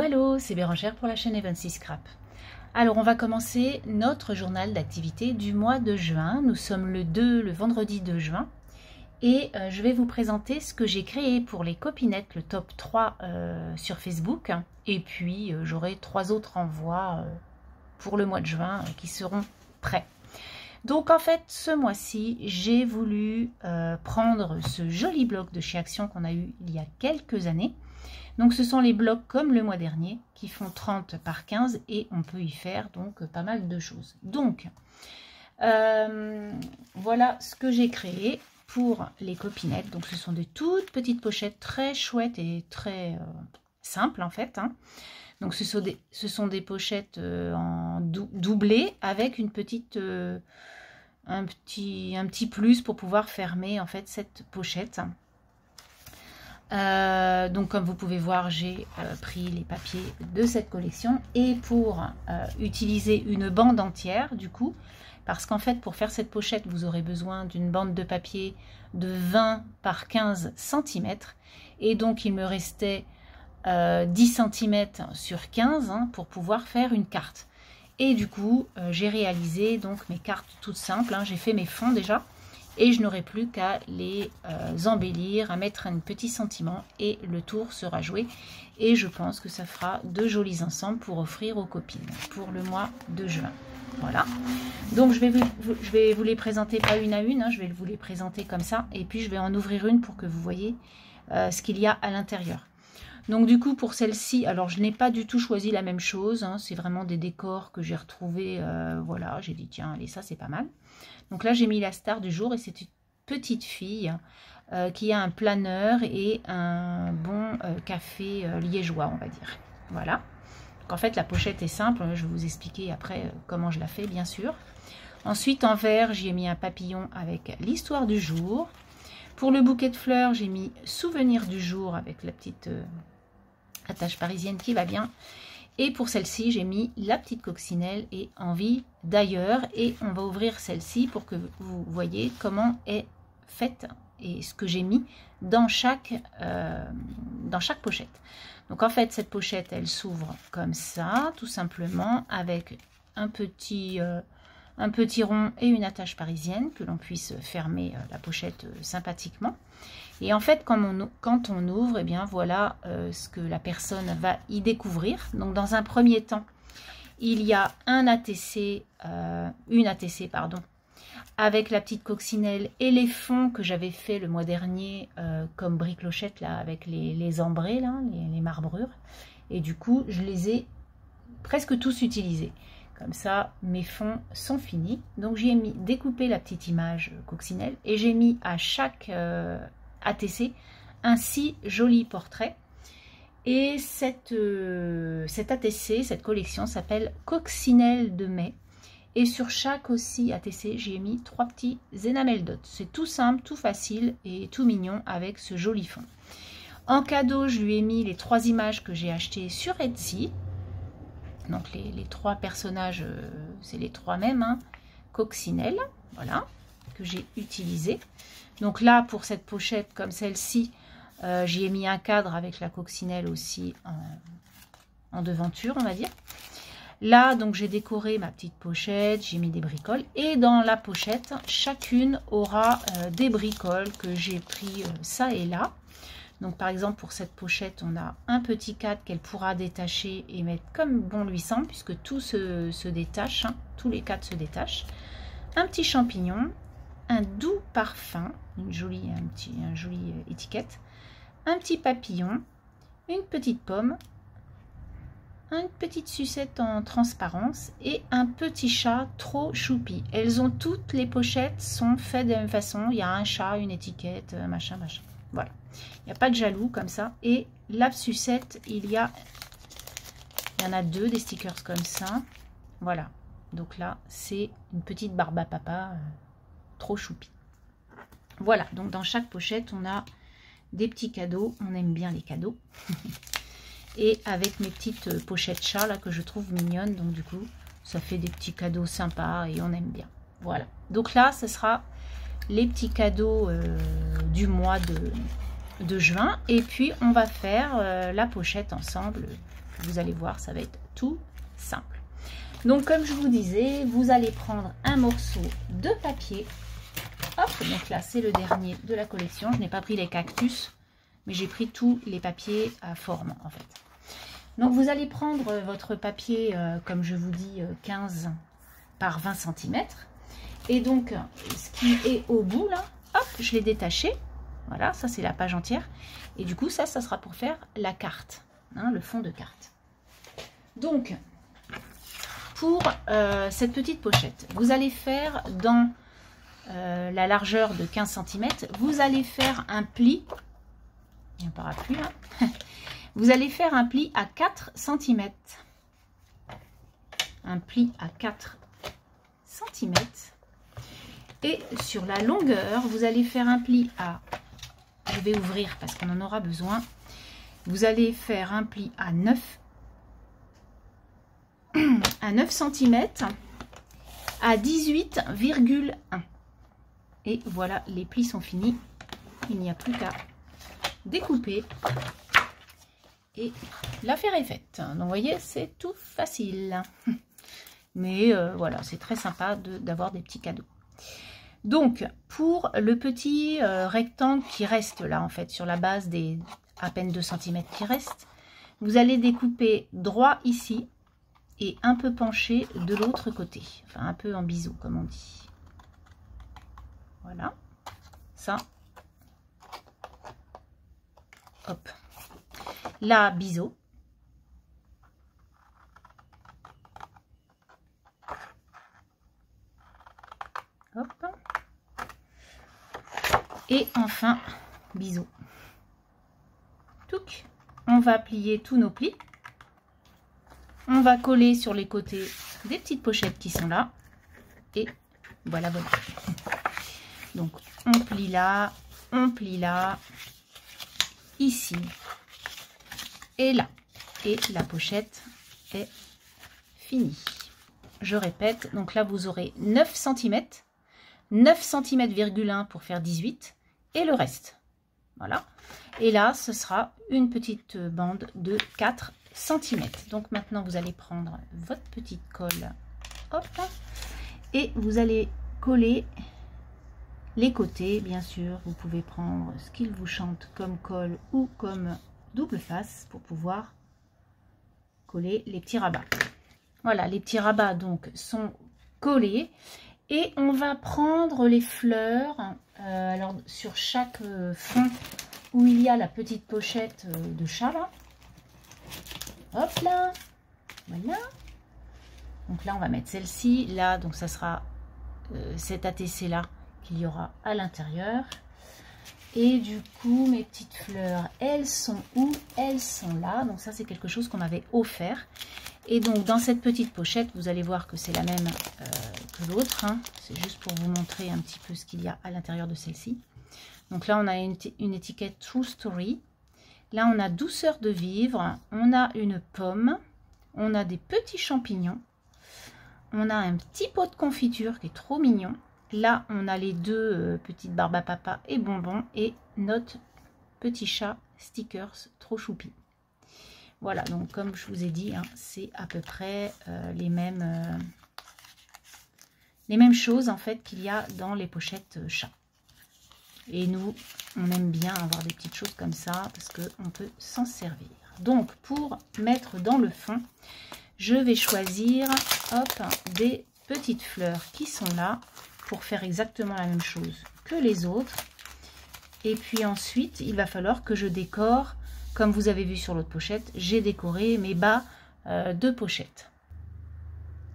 Allô, c'est Bérangère pour la chaîne Evansy Scrap. Alors, on va commencer notre journal d'activité du mois de juin. Nous sommes le vendredi 2 juin. Et je vais vous présenter ce que j'ai créé pour les copinettes, le top 3 sur Facebook. Et puis, j'aurai 3 autres envois pour le mois de juin qui seront prêts. Donc, en fait, ce mois-ci, j'ai voulu prendre ce joli bloc de chez Action qu'on a eu il y a quelques années. Donc ce sont les blocs comme le mois dernier qui font 30 par 15 et on peut y faire donc pas mal de choses. Donc voilà ce que j'ai créé pour les copinettes. Donc ce sont des toutes petites pochettes très chouettes et très simples en fait. Hein. Donc ce sont des pochettes en doublées avec une petite un petit plus pour pouvoir fermer en fait cette pochette. Donc comme vous pouvez voir, j'ai pris les papiers de cette collection et pour utiliser une bande entière du coup, parce qu'en fait pour faire cette pochette vous aurez besoin d'une bande de papier de 20 par 15 cm et donc il me restait 10 cm sur 15 hein, pour pouvoir faire une carte. Et du coup j'ai réalisé donc mes cartes toutes simples, hein, j'ai fait mes fonds déjà. Et je n'aurai plus qu'à les embellir, à mettre un petit sentiment et le tour sera joué. Et je pense que ça fera de jolis ensembles pour offrir aux copines pour le mois de juin. Voilà. Donc je vais vous les présenter pas une à une, hein, je vais vous les présenter comme ça. Et puis je vais en ouvrir une pour que vous voyez ce qu'il y a à l'intérieur. Donc du coup pour celle-ci, alors je n'ai pas du tout choisi la même chose. Hein, c'est vraiment des décors que j'ai retrouvés. Voilà, j'ai dit tiens, allez ça c'est pas mal. Donc là, j'ai mis la star du jour et c'est une petite fille qui a un planeur et un bon café liégeois, on va dire. Voilà. Donc en fait, la pochette est simple. Je vais vous expliquer après comment je la fais, bien sûr. Ensuite, en vert, j'y ai mis un papillon avec l'histoire du jour. Pour le bouquet de fleurs, j'ai mis souvenir du jour avec la petite attache parisienne qui va bien. Et pour celle-ci, j'ai mis la petite coccinelle et envie d'ailleurs. Et on va ouvrir celle-ci pour que vous voyez comment est faite et ce que j'ai mis dans chaque pochette. Donc en fait, cette pochette, elle s'ouvre comme ça, tout simplement, avec un petit rond et une attache parisienne, que l'on puisse fermer la pochette sympathiquement. Et en fait, quand on ouvre, eh bien voilà ce que la personne va y découvrir. Donc dans un premier temps, il y a une ATC, avec la petite coccinelle et les fonds que j'avais fait le mois dernier comme briclochette là, avec les ambrés, là, les marbrures. Et du coup, je les ai presque tous utilisés. Comme ça, mes fonds sont finis. Donc j'y ai mis découpé la petite image coccinelle et j'ai mis à chaque ATC un si joli portrait. Et cette ATC, cette collection s'appelle Coccinelle de mai. Et sur chaque aussi ATC, j'ai mis 3 petits enamel dots. C'est tout simple, tout facile et tout mignon avec ce joli fond. En cadeau, je lui ai mis les 3 images que j'ai achetées sur Etsy. Donc les 3 personnages, c'est les 3 mêmes, hein. Coccinelle, voilà, que j'ai utilisé. Donc là, pour cette pochette comme celle-ci, j'y ai mis un cadre avec la coccinelle aussi en devanture, on va dire. Là, donc j'ai décoré ma petite pochette, j'ai mis des bricoles. Et dans la pochette, chacune aura des bricoles que j'ai pris ça et là. Donc par exemple pour cette pochette, on a un petit cadre qu'elle pourra détacher et mettre comme bon lui semble, puisque tout se détache, hein, tous les cadres se détachent. Un petit champignon, un doux parfum, une jolie étiquette, un petit papillon, une petite pomme, une petite sucette en transparence et un petit chat trop choupi. Toutes les pochettes sont faites de la même façon. Il y a un chat, une étiquette, machin. Voilà. Il n'y a pas de jaloux comme ça. Et la sucette, il y en a 2, des stickers comme ça. Voilà. Donc là, c'est une petite barbe à papa trop choupi. Voilà. Donc dans chaque pochette, on a des petits cadeaux. On aime bien les cadeaux. Et avec mes petites pochettes chat là que je trouve mignonnes. Donc du coup, ça fait des petits cadeaux sympas et on aime bien. Voilà. Donc là, ce sera les petits cadeaux du mois de juin. Et puis, on va faire la pochette ensemble vous allez voir, ça va être tout simple. Donc comme je vous disais, vous allez prendre un morceau de papier. Hop, donc là c'est le dernier de la collection. Je n'ai pas pris les cactus, mais j'ai pris tous les papiers à forme en fait. Donc vous allez prendre votre papier, comme je vous dis, 15 par 20 cm. Et donc ce qui est au bout là, hop, je l'ai détaché. Voilà, ça c'est la page entière. Et du coup ça sera pour faire la carte, hein, le fond de carte. Donc pour cette petite pochette, vous allez faire dans la largeur de 15 cm, vous allez faire un pli, il y a un parapluie là, vous allez faire un pli à 4 cm. Un pli à 4 cm. Et sur la longueur, vous allez faire un pli à, je vais ouvrir parce qu'on en aura besoin, vous allez faire un pli à 9 cm à 18,1. Et voilà, les plis sont finis. Il n'y a plus qu'à découper. Et l'affaire est faite. Donc vous voyez, c'est tout facile. Mais voilà, c'est très sympa d'avoir des petits cadeaux. Donc, pour le petit rectangle qui reste là, en fait, sur la base des à peine 2 cm qui restent, vous allez découper droit ici et un peu penché de l'autre côté. Enfin, un peu en biseau, comme on dit. Voilà, ça. Hop. Là, biseau. Hop. Et enfin, biseau. Touc. On va plier tous nos plis. On va coller sur les côtés des petites pochettes qui sont là. Et voilà, voilà. Donc, on plie là, ici et là. Et la pochette est finie. Je répète, donc là, vous aurez 9 cm, 9 cm,1 pour faire 18 et le reste. Voilà. Et là, ce sera une petite bande de 4 cm. Donc maintenant, vous allez prendre votre petite colle. Hop. Et vous allez coller les côtés, bien sûr. Vous pouvez prendre ce qu'il vous chante comme colle ou comme double face pour pouvoir coller les petits rabats. Voilà, les petits rabats donc sont collés. Et on va prendre les fleurs. Alors sur chaque fond où il y a la petite pochette de chat là. Hop là. Voilà. Donc là on va mettre celle-ci. Là donc ça sera cet ATC là qu'il y aura à l'intérieur. Et du coup mes petites fleurs, elles sont où? Elles sont là. Donc ça c'est quelque chose qu'on m'avait offert. Et donc dans cette petite pochette, vous allez voir que c'est la même que l'autre, hein. C'est juste pour vous montrer un petit peu ce qu'il y a à l'intérieur de celle-ci. Donc là on a une étiquette True Story. Là on a douceur de vivre, on a une pomme, on a des petits champignons, on a un petit pot de confiture qui est trop mignon. Là on a les deux petites barbes à papa et bonbons et notre petit chat stickers trop choupi. Voilà, donc comme je vous ai dit, hein, c'est à peu près les mêmes choses en fait qu'il y a dans les pochettes chat. Et nous, on aime bien avoir des petites choses comme ça parce qu'on peut s'en servir. Donc pour mettre dans le fond, je vais choisir hop, des petites fleurs qui sont là pour faire exactement la même chose que les autres. Et puis ensuite, il va falloir que je décore. Comme vous avez vu sur l'autre pochette, j'ai décoré mes bas de pochette.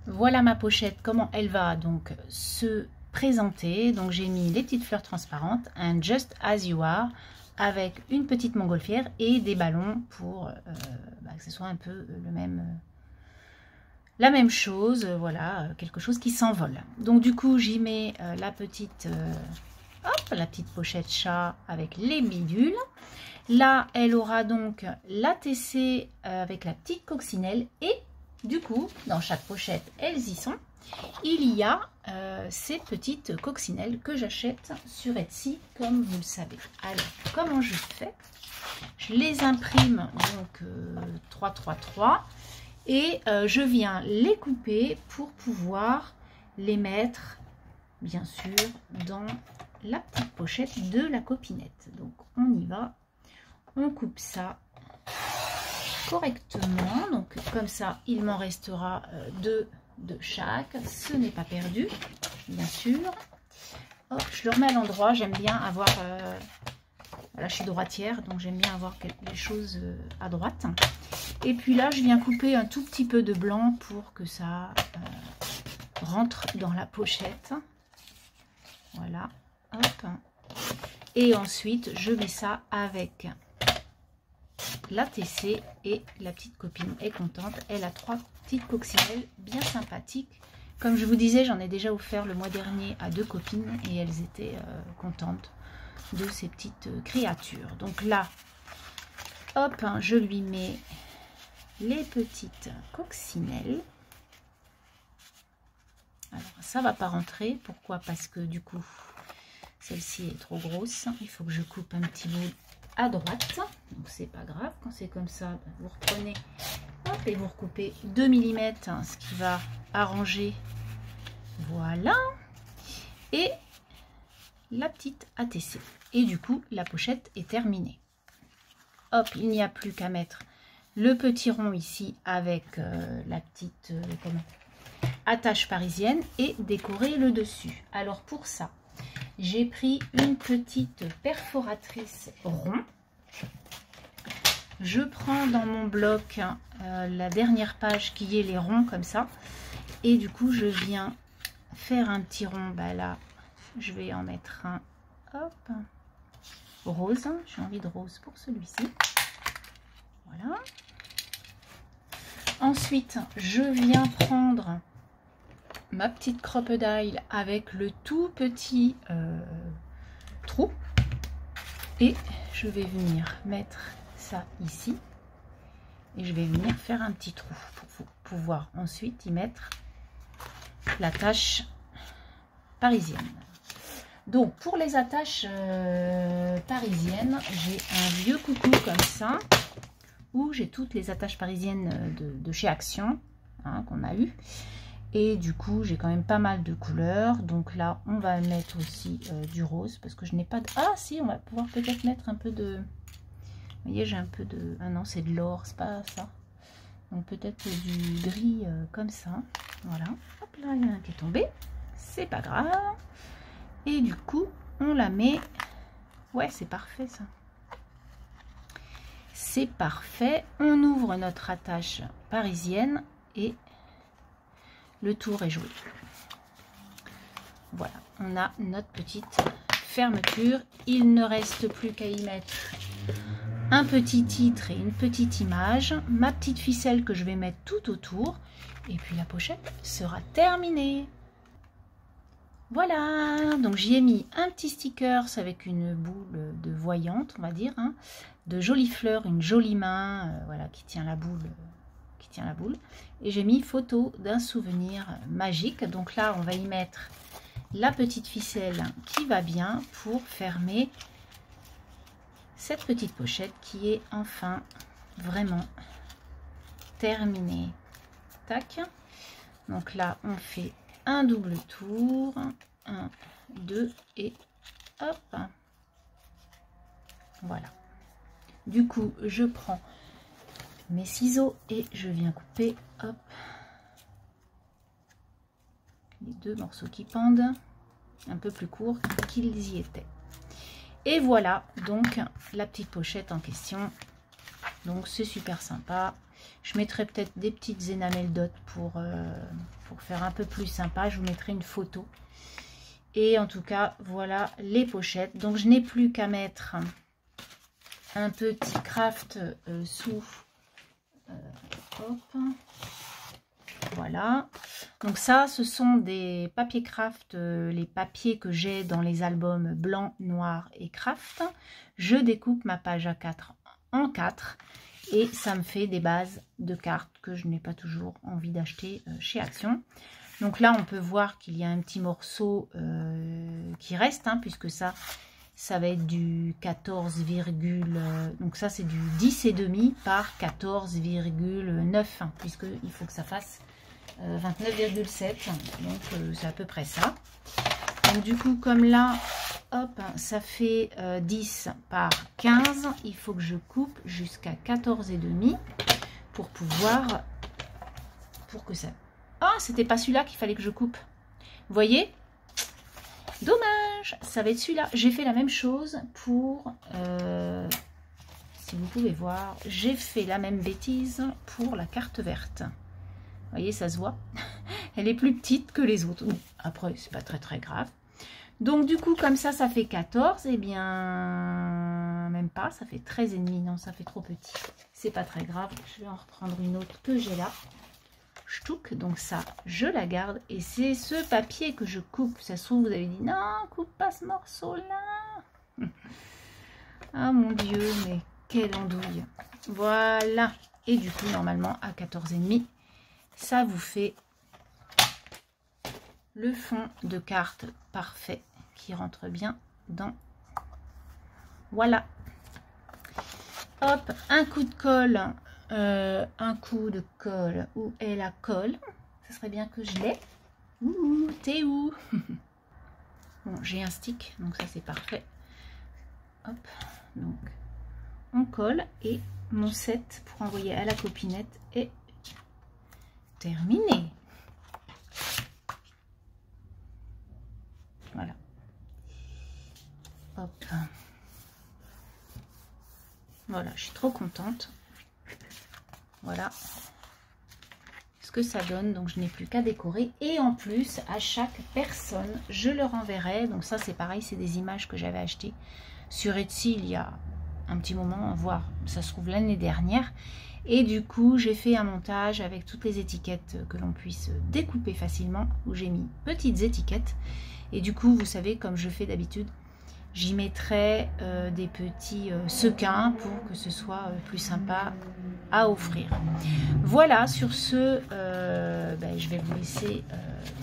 Voilà ma pochette, comment elle va donc se présenter. Donc j'ai mis les petites fleurs transparentes, un Just As You Are, avec une petite montgolfière et des ballons pour que ce soit un peu la même chose. Voilà, quelque chose qui s'envole. Donc du coup, j'y mets la petite pochette chat avec les bidules. Là, elle aura donc l'ATC avec la petite coccinelle. Et du coup, dans chaque pochette, elles y sont. Il y a ces petites coccinelles que j'achète sur Etsy, comme vous le savez. Alors, comment je fais? Je les imprime donc 3-3-3 et je viens les couper pour pouvoir les mettre bien sûr dans la petite pochette de la copinette. Donc on y va, on coupe ça correctement, donc comme ça il m'en restera deux de chaque, ce n'est pas perdu bien sûr. Hop, je le remets à l'endroit, j'aime bien avoir là je suis droitière donc j'aime bien avoir quelque chose à droite. Et puis là je viens couper un tout petit peu de blanc pour que ça rentre dans la pochette, voilà, hop. Et ensuite je mets ça avec la TC et la petite copine est contente. Elle a 3 petites coccinelles bien sympathiques. Comme je vous disais, j'en ai déjà offert le mois dernier à 2 copines et elles étaient contentes de ces petites créatures. Donc là, hop, je lui mets les petites coccinelles. Alors ça va pas rentrer. Pourquoi? Parce que du coup, celle-ci est trop grosse. Il faut que je coupe un petit bout à droite, donc c'est pas grave. Quand c'est comme ça, vous reprenez hop, et vous recoupez 2 mm, ce qui va arranger, voilà, et la petite ATC, et du coup la pochette est terminée. Hop, il n'y a plus qu'à mettre le petit rond ici avec la petite attache parisienne et décorer le dessus. Alors pour ça, j'ai pris une petite perforatrice rond. Je prends dans mon bloc la dernière page qui est les ronds comme ça. Et du coup, je viens faire un petit rond. Bah là, je vais en mettre un hop, rose. J'ai envie de rose pour celui-ci. Voilà. Ensuite, je viens prendre ma petite crocodile avec le tout petit trou et je vais venir mettre ça ici et je vais venir faire un petit trou pour pouvoir ensuite y mettre l'attache parisienne. Donc pour les attaches parisiennes, j'ai un vieux coucou comme ça où j'ai toutes les attaches parisiennes de chez Action hein, qu'on a eu. Et du coup, j'ai quand même pas mal de couleurs. Donc là, on va mettre aussi du rose parce que je n'ai pas de... Ah si, on va pouvoir peut-être mettre un peu de... Vous voyez, j'ai un peu de... Ah non, c'est de l'or, c'est pas ça. Donc peut-être du gris comme ça. Voilà. Hop là, il y en a un qui est tombé. C'est pas grave. Et du coup, on la met... Ouais, c'est parfait ça. C'est parfait. On ouvre notre attache parisienne et... le tour est joué. Voilà, on a notre petite fermeture. Il ne reste plus qu'à y mettre un petit titre et une petite image, ma petite ficelle que je vais mettre tout autour, et puis la pochette sera terminée. Voilà, donc j'y ai mis un petit sticker avec une boule de voyante, on va dire, hein, de jolies fleurs, une jolie main, voilà, qui tient la boule. Et j'ai mis photo d'un souvenir magique. Donc là on va y mettre la petite ficelle qui va bien pour fermer cette petite pochette qui est enfin vraiment terminée. Tac, donc là on fait un double tour, 1, 2 et hop, voilà. Du coup je prends mes ciseaux et je viens couper hop les 2 morceaux qui pendent un peu plus courts qu'ils y étaient. Et voilà donc la petite pochette en question. Donc c'est super sympa. Je mettrai peut-être des petites énamels dot pour faire un peu plus sympa. Je vous mettrai une photo. Et en tout cas voilà les pochettes. Donc je n'ai plus qu'à mettre un petit craft sous hop, voilà. Donc ça, ce sont des papiers craft, les papiers que j'ai dans les albums blanc, noir et craft. Je découpe ma page A4 en 4 et ça me fait des bases de cartes que je n'ai pas toujours envie d'acheter chez Action. Donc là, on peut voir qu'il y a un petit morceau qui reste, hein, puisque ça, ça va être du 14, donc ça c'est du 10,5 par 14,9, hein, puisqu'il faut que ça fasse 29,7, donc c'est à peu près ça. Donc du coup, comme là, hop, ça fait 10 par 15, il faut que je coupe jusqu'à 14,5 pour pouvoir, pour que ça... Ah, c'était pas celui-là qu'il fallait que je coupe. Vous voyez? Dommage, ça va être celui-là. J'ai fait la même chose pour, si vous pouvez voir, j'ai fait la même bêtise pour la carte verte. Vous voyez, ça se voit. Elle est plus petite que les autres. Après, c'est pas très grave. Donc, du coup, comme ça fait 14. Eh bien, même pas. Ça fait 13,5. Non, ça fait trop petit. C'est pas très grave. Je vais en reprendre une autre que j'ai là. Ch'touk. Donc, ça, je la garde. Et c'est ce papier que je coupe. Ça se trouve, vous avez dit, non, coupe pas ce morceau-là. Ah, mon Dieu, mais quelle andouille. Voilà. Et du coup, normalement, à 14,5, ça vous fait le fond de carte parfait qui rentre bien dans. Voilà. Hop, un coup de colle. Un coup de colle. Où est la colle? Ça serait bien que je l'ai. Ouh, t'es où? Bon, j'ai un stick, donc ça c'est parfait. Hop, donc on colle et mon set pour envoyer à la copinette est terminé. Voilà. Hop. Voilà, je suis trop contente. Voilà ce que ça donne. Donc je n'ai plus qu'à décorer. Et en plus, à chaque personne, je leur enverrai. Donc ça, c'est pareil, c'est des images que j'avais achetées sur Etsy il y a un petit moment, voire ça se trouve l'année dernière. Et du coup, j'ai fait un montage avec toutes les étiquettes que l'on puisse découper facilement, où j'ai mis petites étiquettes. Et du coup, vous savez, comme je fais d'habitude, j'y mettrai des petits sequins pour que ce soit plus sympa à offrir. Voilà, sur ce, je vais vous laisser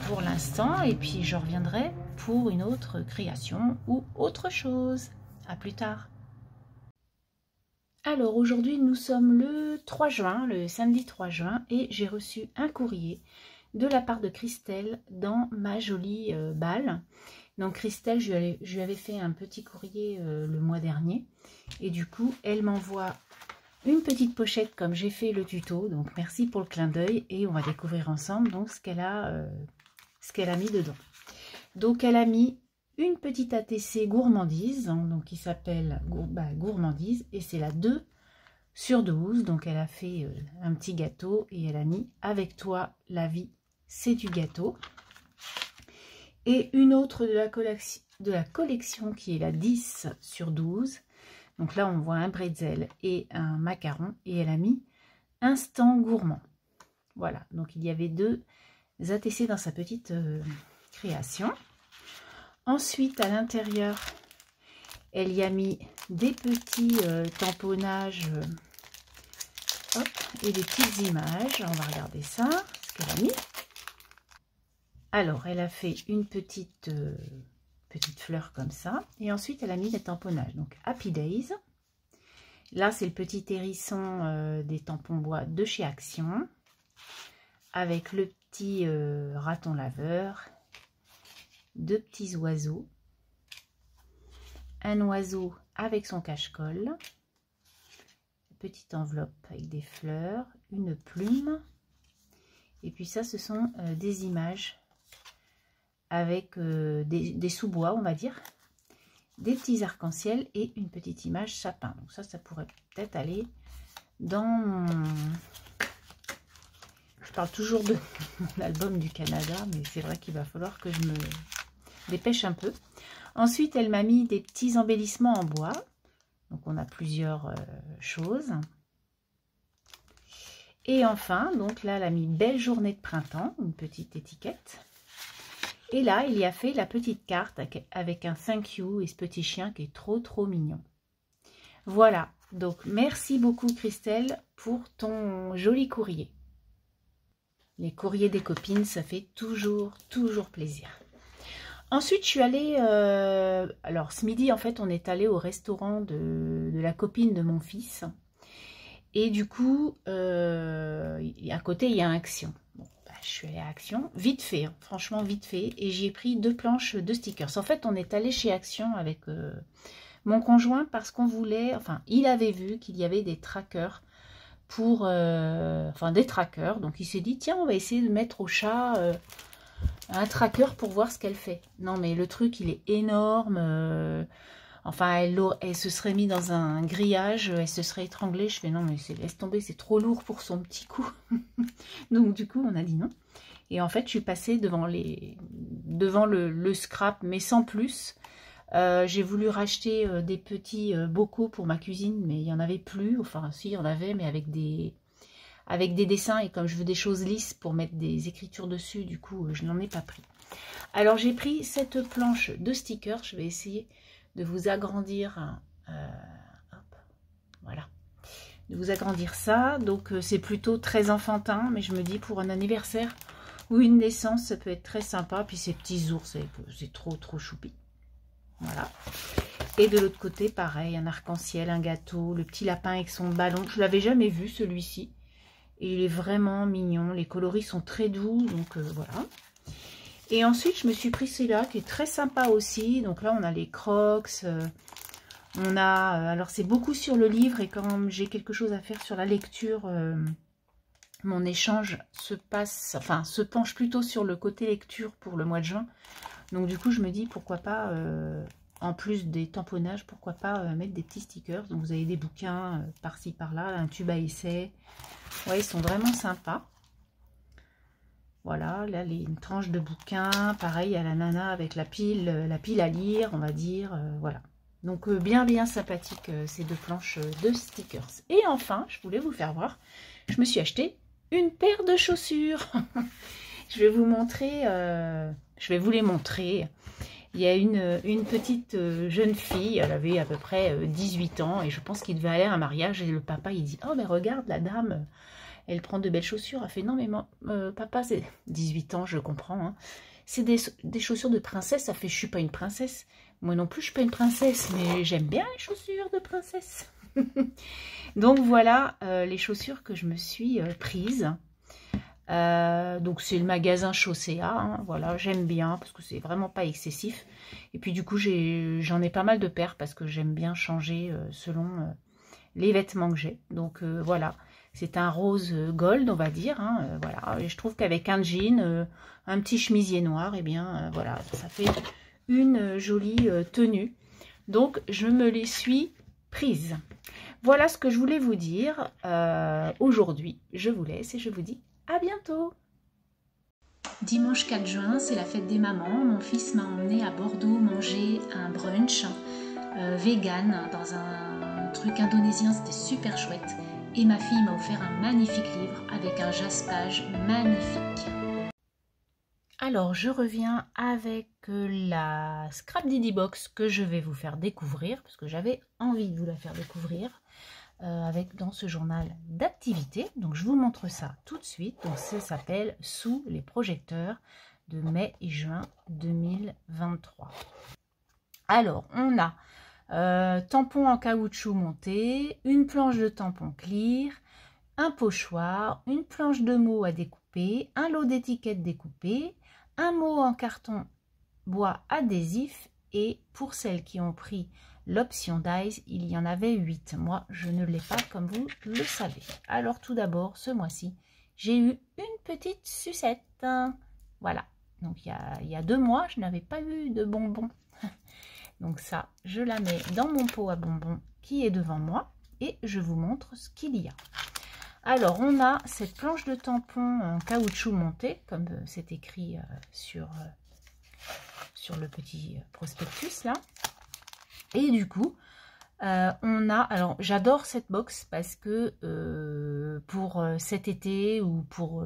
pour l'instant. Et puis, je reviendrai pour une autre création ou autre chose. À plus tard. Alors aujourd'hui nous sommes le 3 juin, le samedi 3 juin, et j'ai reçu un courrier de la part de Christelle dans ma jolie balle. Donc Christelle, je lui avais fait un petit courrier le mois dernier, et du coup elle m'envoie une petite pochette comme j'ai fait le tuto. Donc merci pour le clin d'œil, et on va découvrir ensemble donc ce qu'elle a mis dedans. Donc elle a mis une petite ATC gourmandise, donc qui s'appelle gourmandise, et c'est la 2/12. Donc elle a fait un petit gâteau et elle a mis avec toi la vie c'est du gâteau. Et une autre de la collection qui est la 10/12. Donc là on voit un bretzel et un macaron, et elle a mis instant gourmand. Voilà, donc il y avait 2 ATC dans sa petite création. Ensuite, à l'intérieur, elle y a mis des petits tamponnages hop, et des petites images. On va regarder ça, ce qu'elle a mis. Alors, elle a fait une petite fleur comme ça. Et ensuite, elle a mis des tamponnages. Donc, Happy Days. Là, c'est le petit hérisson des tampons bois de chez Action. Avec le petit raton laveur. 2 petits oiseaux, un oiseau avec son cache-colle, petite enveloppe avec des fleurs, une plume, et puis ça ce sont des images avec des sous-bois, on va dire, des petits arcs-en-ciel et une petite image sapin. Donc ça pourrait peut-être aller dans mon... Je parle toujours de mon album du Canada, mais c'est vrai qu'il va falloir que je me dépêche un peu. Ensuite, elle m'a mis des petits embellissements en bois. Donc, on a plusieurs choses. Et enfin, donc là, elle a mis belle journée de printemps, une petite étiquette. Et là, il y a fait la petite carte avec un thank you et ce petit chien qui est trop mignon. Voilà. Donc, merci beaucoup Christelle pour ton joli courrier. Les courriers des copines, ça fait toujours plaisir. Ensuite, je suis allée... alors, ce midi, en fait, on est allé au restaurant de la copine de mon fils. Et du coup, à côté, il y a un Action. Bon, bah, je suis allée à Action, vite fait, hein, franchement vite fait. Et j'ai pris 2 planches de stickers. En fait, on est allé chez Action avec mon conjoint parce qu'on voulait... Enfin, il avait vu qu'il y avait des trackers pour... enfin, des trackers. Donc, il s'est dit, tiens, on va essayer de mettre au chat... un tracker pour voir ce qu'elle fait. Non, mais le truc, il est énorme. Enfin, elle se serait mise dans un grillage, elle se serait étranglée. Je fais, non, mais laisse tomber, c'est trop lourd pour son petit cou. Donc, du coup, on a dit non. Et en fait, je suis passée devant le scrap, mais sans plus. J'ai voulu racheter des petits bocaux pour ma cuisine, mais il n'y en avait plus. Enfin, si, il y en avait, mais avec des dessins, et comme je veux des choses lisses pour mettre des écritures dessus, du coup, je n'en ai pas pris. Alors, j'ai pris cette planche de stickers. Je vais essayer de vous agrandir. Hop, voilà. De vous agrandir ça. Donc, c'est plutôt très enfantin, mais je me dis, pour un anniversaire ou une naissance, ça peut être très sympa. Puis, ces petits ours, c'est trop choupi. Voilà. Et de l'autre côté, pareil, un arc-en-ciel, un gâteau, le petit lapin avec son ballon. Je ne l'avais jamais vu, celui-ci. Et il est vraiment mignon. Les coloris sont très doux. Donc voilà. Et ensuite, je me suis pris celui-là qui est très sympa aussi. Donc là, on a les crocs. On a... alors, c'est beaucoup sur le livre. Et quand j'ai quelque chose à faire sur la lecture, mon échange se penche plutôt sur le côté lecture pour le mois de juin. Donc du coup, je me dis pourquoi pas... en plus des tamponnages, pourquoi pas mettre des petits stickers. Donc vous avez des bouquins par-ci par-là, un tube à essai. Ouais, ils sont vraiment sympas. Voilà, là une tranche de bouquin, pareil à la nana avec la pile à lire, on va dire. Voilà. Donc bien sympathique ces 2 planches de stickers. Et enfin, je voulais vous faire voir, je me suis acheté une paire de chaussures. Je vais vous montrer, je vais vous les montrer. Il y a une petite jeune fille, elle avait à peu près 18 ans, et je pense qu'il devait aller à un mariage, et le papa, il dit, oh mais regarde, la dame, elle prend de belles chaussures. Elle fait, non mais moi, papa, c'est 18 ans, je comprends, hein. C'est des chaussures de princesse. Ça fait, je suis pas une princesse. Moi non plus, je suis pas une princesse, mais j'aime bien les chaussures de princesse. Donc voilà les chaussures que je me suis prises. Donc c'est le magasin Chaussea, hein, voilà, j'aime bien parce que c'est vraiment pas excessif. Et puis du coup j'en ai pas mal de paires parce que j'aime bien changer selon les vêtements que j'ai. Donc voilà, c'est un rose gold, on va dire, hein, voilà. Et je trouve qu'avec un jean, un petit chemisier noir, et bien voilà, ça fait une jolie tenue. Donc je me les suis prises. Voilà ce que je voulais vous dire aujourd'hui. Je vous laisse et je vous dis à bientôt. Dimanche 4 juin, c'est la fête des mamans. Mon fils m'a emmené à Bordeaux manger un brunch vegan dans un truc indonésien. C'était super chouette. Et ma fille m'a offert un magnifique livre avec un jaspage magnifique. Alors, je reviens avec la Scrap Didi Box que je vais vous faire découvrir parce que j'avais envie de vous la faire découvrir. Dans ce journal d'activité. Donc je vous montre ça tout de suite. Donc ça s'appelle Sous les projecteurs de mai et juin 2023. Alors on a tampon en caoutchouc monté, une planche de tampon clear, un pochoir, une planche de mots à découper, un lot d'étiquettes découpées, un mot en carton bois adhésif, et pour celles qui ont pris l'option Dies, il y en avait 8. Moi, je ne l'ai pas comme vous le savez. Alors tout d'abord, ce mois-ci, j'ai eu une petite sucette. Voilà. Donc il y a 2 mois, je n'avais pas eu de bonbons. Donc ça, je la mets dans mon pot à bonbons qui est devant moi et je vous montre ce qu'il y a. Alors, on a cette planche de tampon en caoutchouc monté, comme c'est écrit sur le petit prospectus là. Et du coup, on a... Alors, j'adore cette box parce que pour cet été ou pour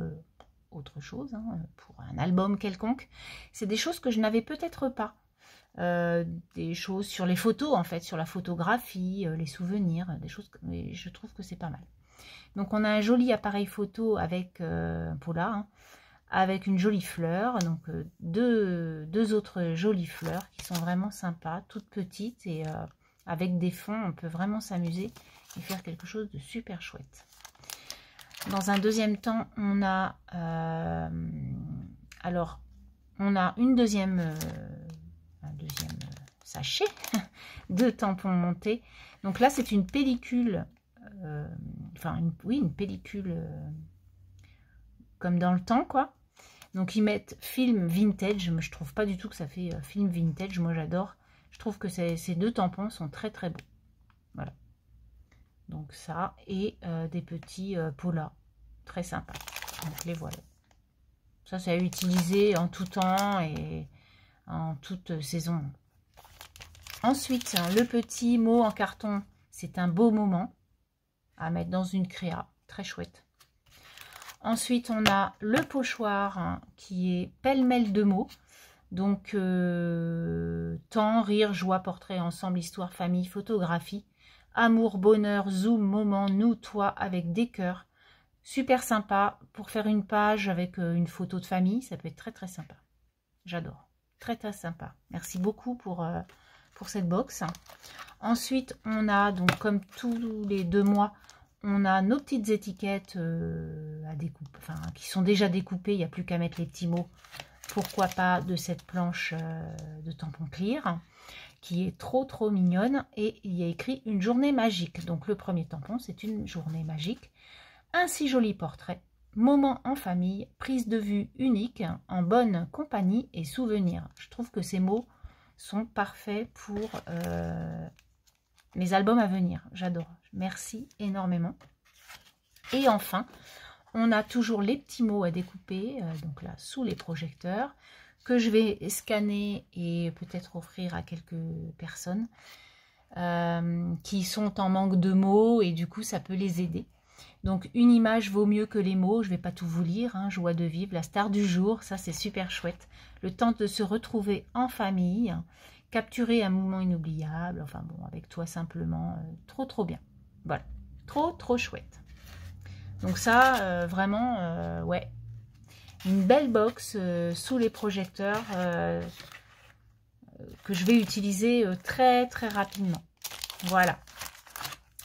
autre chose, hein, pour un album quelconque, c'est des choses que je n'avais peut-être pas. Des choses sur les photos, en fait, sur la photographie, les souvenirs, des choses... Mais je trouve que c'est pas mal. Donc, on a un joli appareil photo avec Paula, hein, avec une jolie fleur. Donc deux autres jolies fleurs qui sont vraiment sympas, toutes petites, et avec des fonds, on peut vraiment s'amuser et faire quelque chose de super chouette. Dans un deuxième temps, on a on a un deuxième sachet de tampons montés. Donc là, c'est une pellicule, une pellicule comme dans le temps, quoi. Donc ils mettent film vintage, mais je trouve pas du tout que ça fait film vintage. Moi j'adore. Je trouve que ces deux tampons sont très très beaux. Voilà. Donc ça, et des petits polas très sympas. Donc les voilà. Ça c'est à utiliser en tout temps et en toute saison. Ensuite, le petit mot en carton, c'est un beau moment à mettre dans une créa. Très chouette. Ensuite, on a le pochoir qui est pêle-mêle de mots. Donc, temps, rire, joie, portrait, ensemble, histoire, famille, photographie, amour, bonheur, zoom, moment, nous, toi, avec des cœurs. Super sympa pour faire une page avec une photo de famille. Ça peut être très, très sympa. J'adore. Très, très sympa. Merci beaucoup pour cette box. Ensuite, on a, donc comme tous les 2 mois, on a nos petites étiquettes à découper, qui sont déjà découpées. Il n'y a plus qu'à mettre les petits mots. Pourquoi pas de cette planche de tampon clear qui est trop trop mignonne, et il y a écrit une journée magique. Donc le premier tampon, c'est une journée magique. Un si joli portrait, moment en famille, prise de vue unique, en bonne compagnie et souvenir. Je trouve que ces mots sont parfaits pour mes albums à venir. J'adore. Merci énormément. Et enfin, on a toujours les petits mots à découper, donc là, sous les projecteurs, que je vais scanner et peut-être offrir à quelques personnes qui sont en manque de mots, et du coup, ça peut les aider. Donc, une image vaut mieux que les mots. Je ne vais pas tout vous lire. Hein. Joie de vivre, la star du jour. Ça, c'est super chouette. Le temps de se retrouver en famille. Capturer un moment inoubliable. Enfin bon, avec toi simplement. Trop, trop bien. Voilà. Trop, trop chouette. Donc ça, vraiment, ouais. Une belle box sous les projecteurs que je vais utiliser très, très rapidement. Voilà.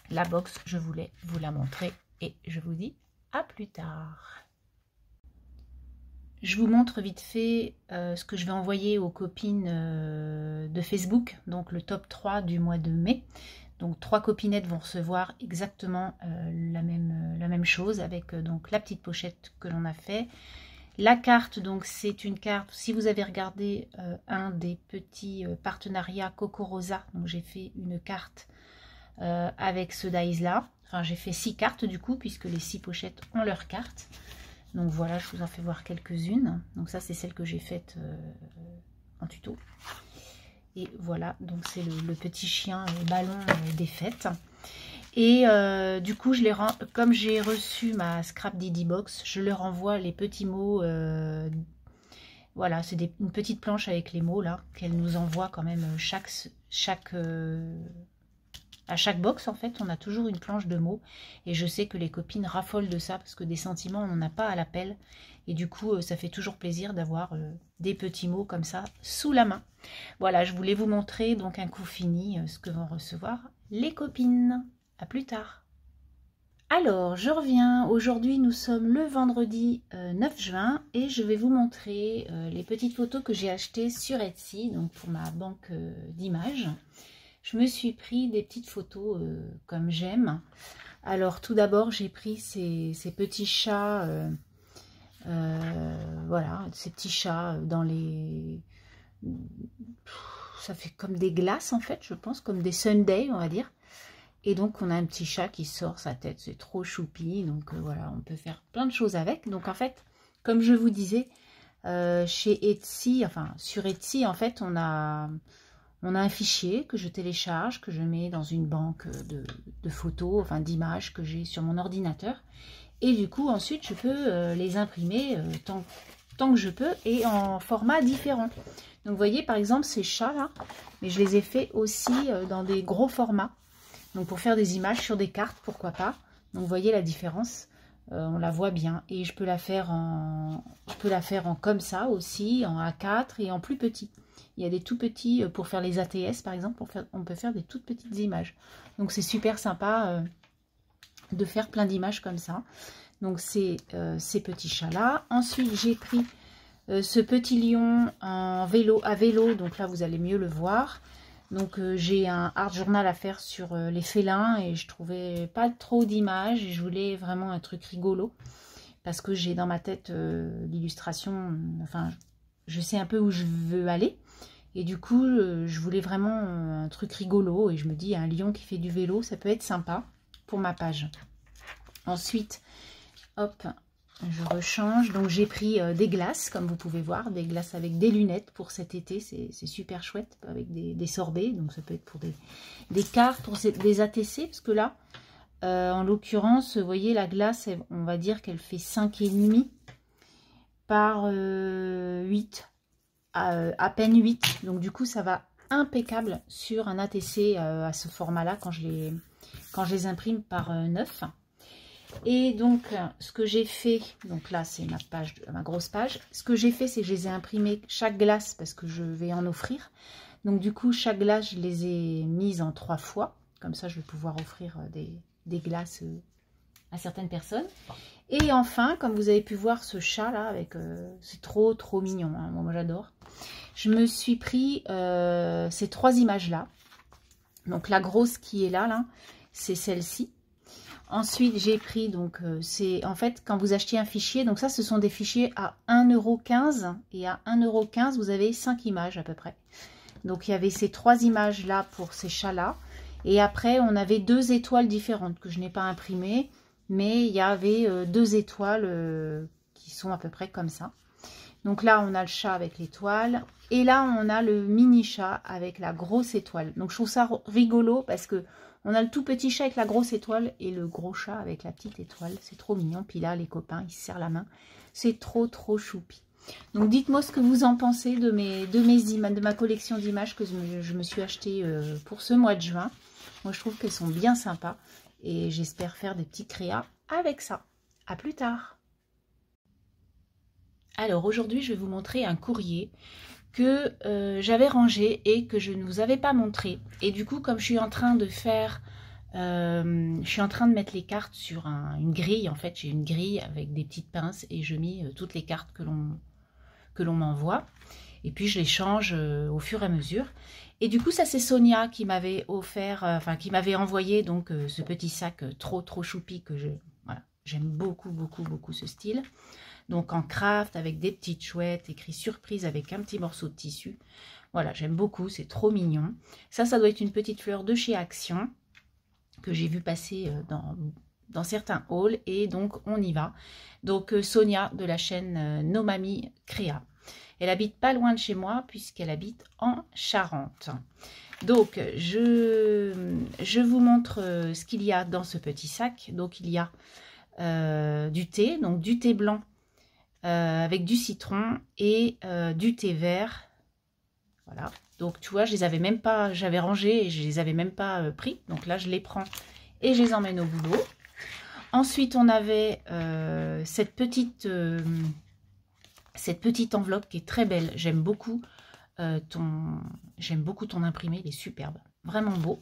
La box, je voulais vous la montrer. Et je vous dis à plus tard. Je vous montre vite fait ce que je vais envoyer aux copines de Facebook, donc le top 3 du mois de mai. Donc 3 copinettes vont recevoir exactement la même chose, avec donc la petite pochette que l'on a fait. La carte, donc c'est une carte, si vous avez regardé un des petits partenariats Coco Rosa, donc j'ai fait une carte avec ce dies là. Enfin, j'ai fait 6 cartes du coup, puisque les 6 pochettes ont leur carte. Donc voilà, je vous en fais voir quelques-unes. Donc ça, c'est celle que j'ai faite en tuto. Et voilà, donc c'est le petit chien ballon des fêtes. Et du coup, comme j'ai reçu ma Scrap Didi Box, je leur envoie les petits mots. Voilà, c'est une petite planche avec les mots là, qu'elle nous envoie quand même à chaque box. En fait, on a toujours une planche de mots. Et je sais que les copines raffolent de ça, parce que des sentiments, on n'en a pas à l'appel. Et du coup, ça fait toujours plaisir d'avoir des petits mots comme ça sous la main. Voilà, je voulais vous montrer donc un coup fini ce que vont recevoir les copines. À plus tard. Alors, je reviens. Aujourd'hui, nous sommes le vendredi 9 juin et je vais vous montrer les petites photos que j'ai achetées sur Etsy, donc pour ma banque d'images. Je me suis pris des petites photos comme j'aime. Alors, tout d'abord, j'ai pris ces petits chats, voilà, ces petits chats dans les... Ça fait comme des glaces, en fait, je pense, comme des sundaes, on va dire. Et donc, on a un petit chat qui sort sa tête, c'est trop choupi. Donc, voilà, on peut faire plein de choses avec. Donc, en fait, comme je vous disais, chez Etsy, enfin, sur Etsy, en fait, on a un fichier que je télécharge, que je mets dans une banque de photos, enfin, d'images que j'ai sur mon ordinateur. Et du coup, ensuite, je peux les imprimer tant que je peux et en format différent. Donc, vous voyez, par exemple, ces chats-là, mais je les ai fait aussi dans des gros formats. Donc, pour faire des images sur des cartes, pourquoi pas. Donc, vous voyez la différence. on la voit bien. Et je peux la faire en comme ça aussi, en A4 et en plus petit. Il y a des tout petits, pour faire les ATS par exemple, on peut faire des toutes petites images. Donc c'est super sympa de faire plein d'images comme ça. Donc c'est ces petits chats-là. Ensuite j'ai pris ce petit lion à vélo, donc là vous allez mieux le voir. Donc j'ai un art journal à faire sur les félins et je trouvais pas trop d'images et je voulais vraiment un truc rigolo parce que j'ai dans ma tête l'illustration, enfin je sais un peu où je veux aller et du coup je voulais vraiment un truc rigolo et je me dis un lion qui fait du vélo ça peut être sympa pour ma page. Ensuite hop, je rechange, donc j'ai pris des glaces, comme vous pouvez voir, des glaces avec des lunettes pour cet été, c'est super chouette, avec des sorbets, donc ça peut être pour des cartes, pour des ATC, parce que là, en l'occurrence, vous voyez, la glace, on va dire qu'elle fait 5,5 par 8, à peine 8, donc du coup, ça va impeccable sur un ATC à ce format-là, quand je les imprime par 9. Et donc, ce que j'ai fait, donc là, c'est ma grosse page. Ce que j'ai fait, c'est que je les ai imprimés chaque glace parce que je vais en offrir. Donc, du coup, chaque glace, je les ai mises en 3 fois. Comme ça, je vais pouvoir offrir des glaces à certaines personnes. Et enfin, comme vous avez pu voir ce chat-là, avec c'est trop mignon. Hein, moi, j'adore. Je me suis pris ces 3 images-là. Donc, la grosse qui est là c'est celle-ci. Ensuite, j'ai pris, donc, c'est en fait, quand vous achetez un fichier, donc ça, ce sont des fichiers à 1,15 € et à 1,15 €, vous avez 5 images à peu près. Donc, il y avait ces 3 images-là pour ces chats-là. Et après, on avait 2 étoiles différentes que je n'ai pas imprimées, mais il y avait 2 étoiles qui sont à peu près comme ça. Donc là, on a le chat avec l'étoile. Et là, on a le mini chat avec la grosse étoile. Donc, je trouve ça rigolo parce que on a le tout petit chat avec la grosse étoile et le gros chat avec la petite étoile. C'est trop mignon. Puis là, les copains, ils se serrent la main. C'est trop choupi. Donc, dites-moi ce que vous en pensez de ma collection d'images que je me suis achetée pour ce mois de juin. Moi, je trouve qu'elles sont bien sympas. Et j'espère faire des petits créas avec ça. À plus tard. Alors, aujourd'hui, je vais vous montrer un courrier que j'avais rangé et que je ne vous avais pas montré. Et du coup, comme je suis en train de faire, je suis en train de mettre les cartes sur une grille. En fait, j'ai une grille avec des petites pinces et je mets toutes les cartes que l'on m'envoie. Et puis, je les change au fur et à mesure. Et du coup, ça, c'est Sonia qui m'avait offert, enfin, qui m'avait envoyé donc ce petit sac trop choupi que voilà, j'aime beaucoup ce style. Donc en craft avec des petites chouettes, écrit surprise avec un petit morceau de tissu. Voilà, j'aime beaucoup, c'est trop mignon. Ça doit être une petite fleur de chez Action que j'ai vu passer dans certains hauls et donc on y va. Donc Sonia de la chaîne Nomami Créa. Elle habite pas loin de chez moi puisqu'elle habite en Charente. Donc je vous montre ce qu'il y a dans ce petit sac. Donc il y a du thé, donc du thé blanc avec du citron et du thé vert. Voilà. Donc tu vois, je les avais même pas, j'avais rangé et je les avais même pas pris. Donc là, je les prends et je les emmène au boulot. Ensuite, on avait cette petite enveloppe qui est très belle. J'aime beaucoup ton imprimé, il est superbe, vraiment beau.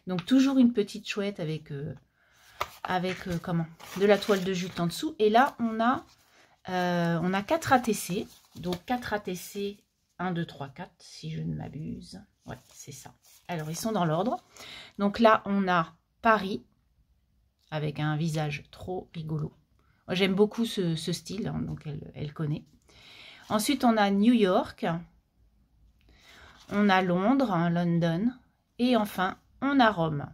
Donc toujours une petite chouette avec comment, de la toile de jute en dessous. Et là, on a 4 ATC, donc 4 ATC, 1, 2, 3, 4, si je ne m'abuse. Ouais, c'est ça. Alors, ils sont dans l'ordre. Donc là, on a Paris, avec un visage trop rigolo. J'aime beaucoup ce style, hein, donc elle connaît. Ensuite, on a New York, on a Londres, hein, London, et enfin, on a Rome.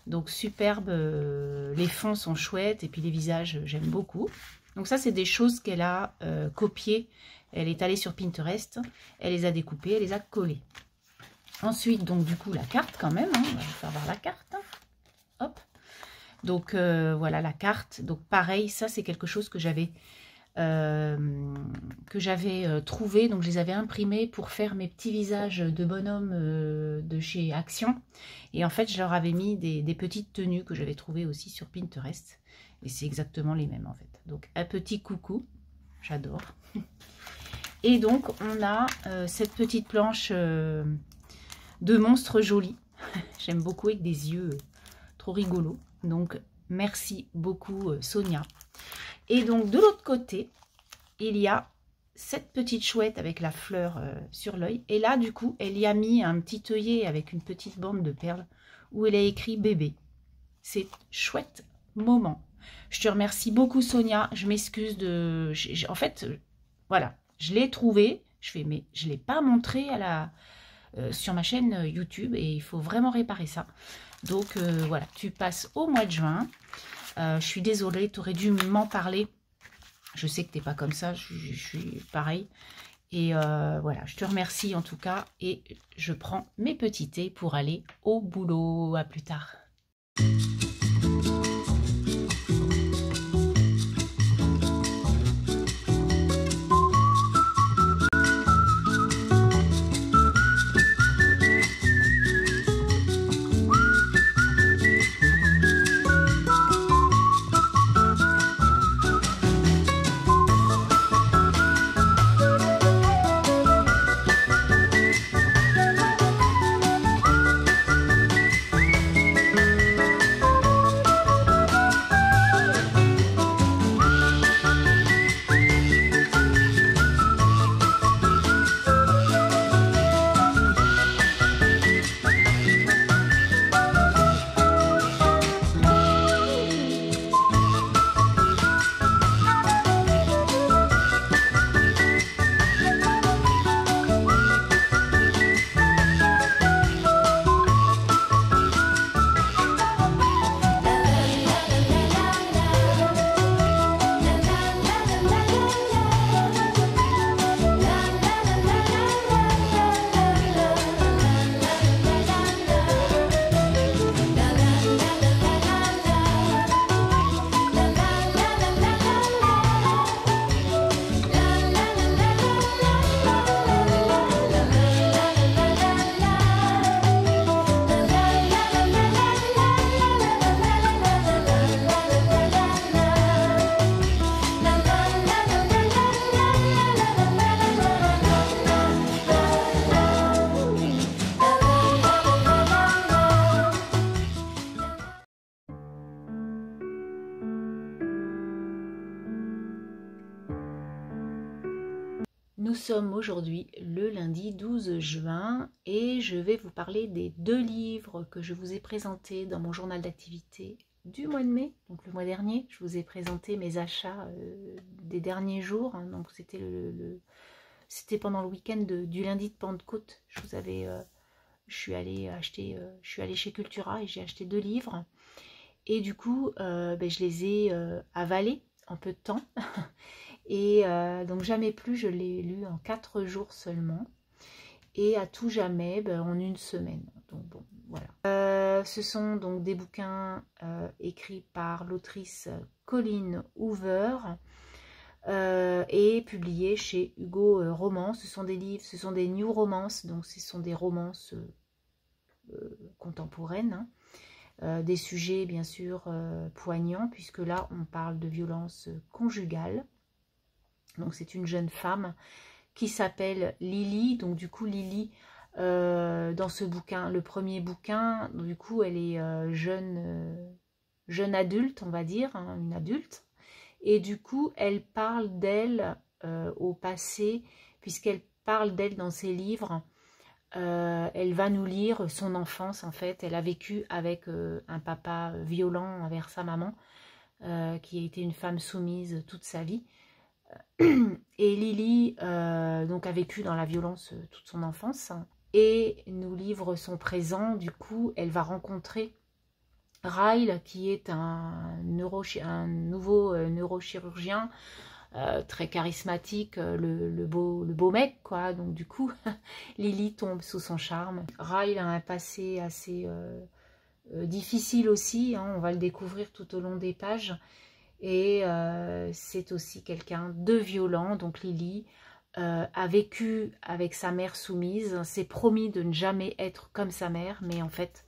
Donc, superbe, les fonds sont chouettes, et puis les visages, j'aime beaucoup. Donc ça, c'est des choses qu'elle a copiées. Elle est allée sur Pinterest, elle les a découpées, elle les a collées. Ensuite, donc du coup, la carte quand même. Hein, on va vous faire voir la carte. Hop. Donc voilà la carte. Donc pareil, ça c'est quelque chose que j'avais que j'avais trouvées. Donc je les avais imprimées pour faire mes petits visages de bonhomme de chez Action. Et en fait, je leur avais mis des petites tenues que j'avais trouvées aussi sur Pinterest. Et c'est exactement les mêmes en fait. Donc un petit coucou, j'adore. Et donc on a cette petite planche de monstre joli. J'aime beaucoup avec des yeux trop rigolos. Donc merci beaucoup Sonia. Et donc de l'autre côté, il y a cette petite chouette avec la fleur sur l'œil. Et là du coup, elle y a mis un petit œillet avec une petite bande de perles où elle a écrit bébé. C'est chouette moment. Je te remercie beaucoup Sonia. Je m'excuse de... En fait, voilà, je l'ai trouvé. Je fais, mais je ne l'ai pas montré à la... sur ma chaîne YouTube et il faut vraiment réparer ça. Donc voilà, tu passes au mois de juin. Je suis désolée, tu aurais dû m'en parler. Je sais que tu n'es pas comme ça, je suis pareil. Et voilà, je te remercie en tout cas. Et je prends mes petits thés pour aller au boulot. À plus tard. Nous sommes aujourd'hui le lundi 12 juin et je vais vous parler des 2 livres que je vous ai présentés dans mon journal d'activité du mois de mai. Donc le mois dernier, je vous ai présenté mes achats des derniers jours. Hein, donc c'était pendant le week-end du lundi de Pentecôte. Je suis allée chez Cultura et j'ai acheté 2 livres. Et du coup, je les ai avalés en peu de temps. Et donc jamais plus, je l'ai lu en 4 jours seulement. Et à tout jamais, en 1 semaine. Donc bon, voilà. Ce sont donc des bouquins écrits par l'autrice Colleen Hoover et publiés chez Hugo Romans. Ce sont des livres, ce sont des new romances, donc ce sont des romances contemporaines. Hein. Des sujets bien sûr poignants, puisque là on parle de violence conjugale. Donc c'est une jeune femme qui s'appelle Lily. Donc du coup Lily, dans ce bouquin, le premier bouquin, du coup elle est jeune adulte, on va dire, hein, une adulte. Et du coup elle parle d'elle au passé, puisqu'elle parle d'elle dans ses livres. Elle va nous lire son enfance en fait. Elle a vécu avec un papa violent envers sa maman, qui a été une femme soumise toute sa vie. Et Lily donc a vécu dans la violence toute son enfance et nous livre son présent. Du coup, elle va rencontrer Ryle, qui est un nouveau neurochirurgien très charismatique, le beau mec, quoi. Donc du coup, Lily tombe sous son charme. Ryle a un passé assez difficile aussi, hein, on va le découvrir tout au long des pages. Et c'est aussi quelqu'un de violent. Donc Lily a vécu avec sa mère soumise, s'est promis de ne jamais être comme sa mère, mais en fait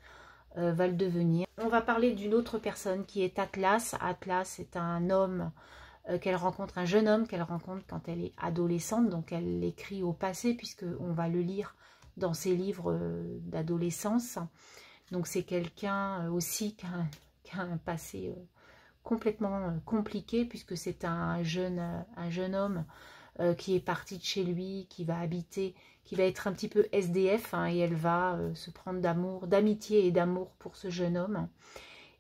va le devenir. On va parler d'une autre personne qui est Atlas. Atlas est un homme qu'elle rencontre, un jeune homme qu'elle rencontre quand elle est adolescente, donc elle l'écrit au passé puisque on va le lire dans ses livres d'adolescence. Donc c'est quelqu'un aussi qui a un passé complètement compliqué puisque c'est un jeune homme qui est parti de chez lui, qui va habiter, qui va être un petit peu SDF, hein, et elle va se prendre d'amour, d'amitié et d'amour pour ce jeune homme.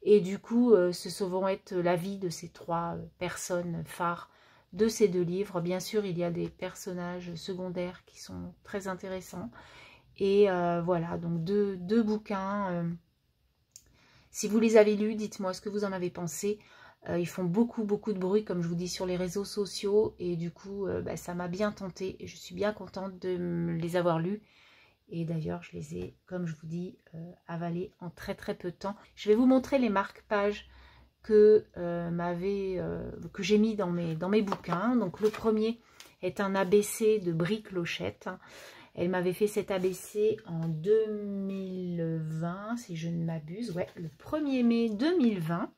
Et du coup, ce vont être la vie de ces trois personnes phares de ces deux livres. Bien sûr, il y a des personnages secondaires qui sont très intéressants. Et voilà, donc deux bouquins. Si vous les avez lus, dites-moi ce que vous en avez pensé. Ils font beaucoup de bruit, comme je vous dis, sur les réseaux sociaux. Et du coup, ça m'a bien tenté. Et je suis bien contente de les avoir lus. Et d'ailleurs, je les ai, comme je vous dis, avalés en très peu de temps. Je vais vous montrer les marque-pages que j'ai mis dans mes bouquins. Donc le premier est un ABC de Brie Clochette. Elle m'avait fait cet ABC en 2020, si je ne m'abuse. Ouais, le 1er mai 2020.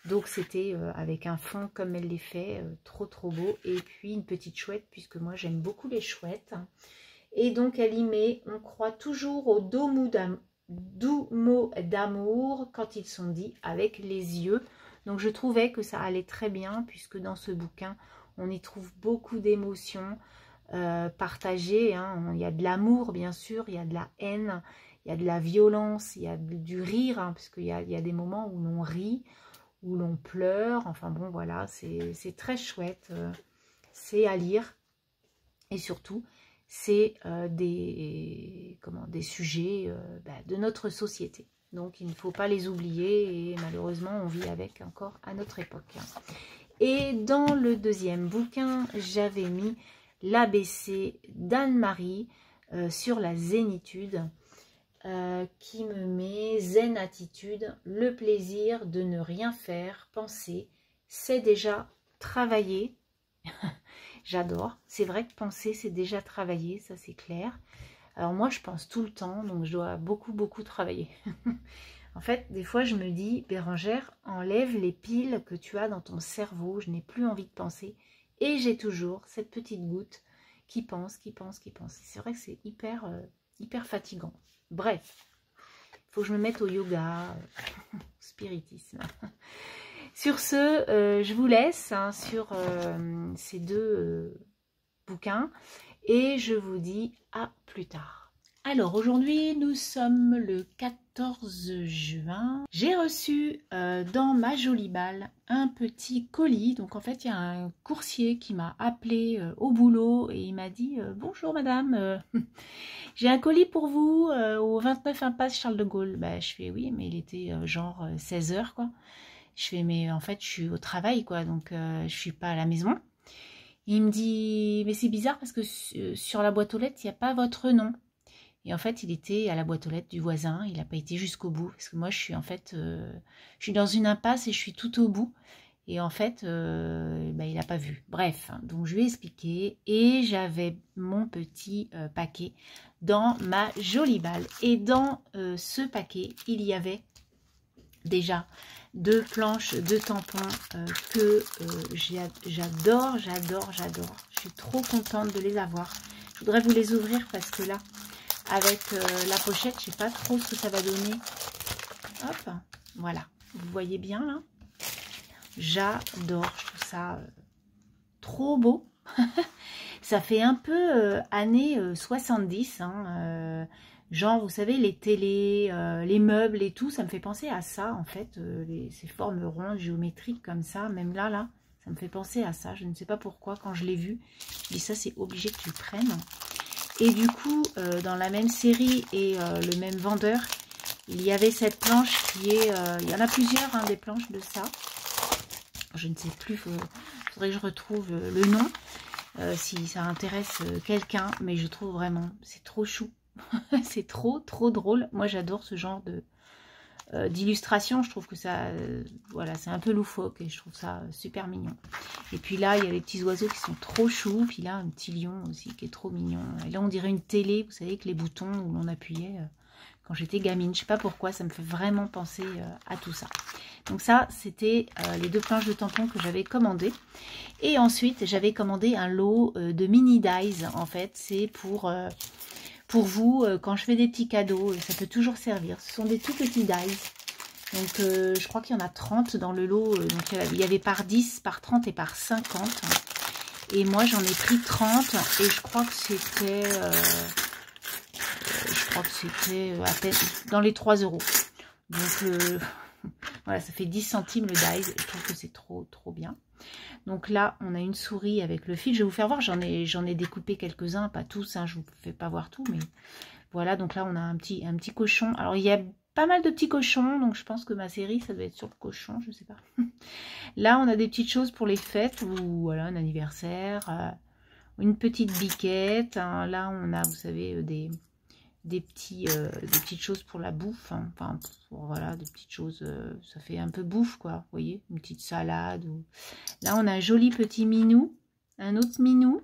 Donc c'était avec un fond comme elle les fait, trop beau. Et puis une petite chouette, puisque moi j'aime beaucoup les chouettes. Et donc elle y met, on croit toujours aux doux mots d'amour quand ils sont dits avec les yeux. Donc je trouvais que ça allait très bien, puisque dans ce bouquin, on y trouve beaucoup d'émotions partagées, hein. Il y a de l'amour, bien sûr, il y a de la haine, il y a de la violence, il y a du rire, hein, parce qu'il y a des moments où l'on rit, où l'on pleure. Enfin bon, voilà, c'est très chouette. C'est à lire. Et surtout, c'est des sujets de notre société. Donc, il ne faut pas les oublier et malheureusement, on vit avec encore à notre époque. Et dans le deuxième bouquin, j'avais mis l'ABC d'Anne-Marie sur la zénitude qui me met zen attitude, le plaisir de ne rien faire, penser, c'est déjà travailler. J'adore. C'est vrai que penser, c'est déjà travailler, ça c'est clair. Alors moi, je pense tout le temps, donc je dois beaucoup travailler. En fait, des fois, je me dis, Bérangère, enlève les piles que tu as dans ton cerveau, je n'ai plus envie de penser. Et j'ai toujours cette petite goutte qui pense. C'est vrai que c'est hyper fatigant. Bref, il faut que je me mette au yoga, spiritisme. Sur ce, je vous laisse sur ces deux bouquins et je vous dis à plus tard. Alors aujourd'hui, nous sommes le 14 juin. J'ai reçu dans ma jolie balle un petit colis. Donc en fait, il y a un coursier qui m'a appelé au boulot et il m'a dit « Bonjour madame, j'ai un colis pour vous au 29 impasse Charles de Gaulle. » Je fais « Oui, mais il était genre 16 h quoi. » Je fais, mais en fait, je suis au travail, quoi, donc je suis pas à la maison. Il me dit, mais c'est bizarre parce que sur la boîte aux lettres, il n'y a pas votre nom. Et en fait, il était à la boîte aux lettres du voisin, il n'a pas été jusqu'au bout. Parce que moi, je suis en fait, je suis dans une impasse et je suis tout au bout. Et en fait, il n'a pas vu. Bref, donc je lui ai expliqué et j'avais mon petit paquet dans ma jolie balle. Et dans ce paquet, il y avait déjà 2 planches de tampons que j'adore. Je suis trop contente de les avoir. Je voudrais vous les ouvrir parce que là, avec la pochette, je ne sais pas trop ce que ça va donner. Hop, voilà. Vous voyez bien là? J'adore, je trouve ça trop beau. Ça fait un peu années 70, hein, genre, vous savez, les télés, les meubles et tout, ça me fait penser à ça, en fait, ces formes rondes, géométriques comme ça, même là, ça me fait penser à ça. Je ne sais pas pourquoi, quand je l'ai vu, je dis ça, c'est obligé que tu le prennes. Et du coup, dans la même série et le même vendeur, il y avait cette planche qui est... il y en a plusieurs, hein, des planches de ça. Je ne sais plus, il faudrait que je retrouve le nom, si ça intéresse quelqu'un, mais je trouve vraiment, c'est trop chou. C'est trop drôle. Moi, j'adore ce genre d'illustration, je trouve que ça, voilà, c'est un peu loufoque et je trouve ça super mignon. Et puis là, il y a les petits oiseaux qui sont trop choux. Puis là, un petit lion aussi qui est trop mignon. Et là, on dirait une télé, vous savez, avec les boutons où l'on appuyait quand j'étais gamine. Je sais pas pourquoi, ça me fait vraiment penser à tout ça. Donc ça, c'était les 2 planches de tampons que j'avais commandées. Et ensuite, j'avais commandé un lot de mini dies. En fait, c'est pour vous, quand je fais des petits cadeaux, ça peut toujours servir. Ce sont des tout petits dies. Donc, je crois qu'il y en a 30 dans le lot. Donc, il y avait par 10, par 30 et par 50. Et moi, j'en ai pris 30. Et je crois que c'était... à peine dans les 3 €. Donc, voilà, ça fait 10 centimes le dies. Je trouve que c'est trop bien. Donc là, on a une souris avec le fil. Je vais vous faire voir, j'en ai découpé quelques-uns, pas tous, hein, je ne vous fais pas voir tout, mais voilà. Donc là, on a un petit cochon. Alors, il y a pas mal de petits cochons, donc je pense que ma série, ça doit être sur le cochon, je sais pas. Là, on a des petites choses pour les fêtes, ou voilà, un anniversaire, une petite biquette. Hein. Là, on a, vous savez, des petites choses pour la bouffe, hein. Enfin, voilà, des petites choses, ça fait un peu bouffe, quoi, vous voyez, une petite salade. Là, on a un joli petit minou, un autre minou.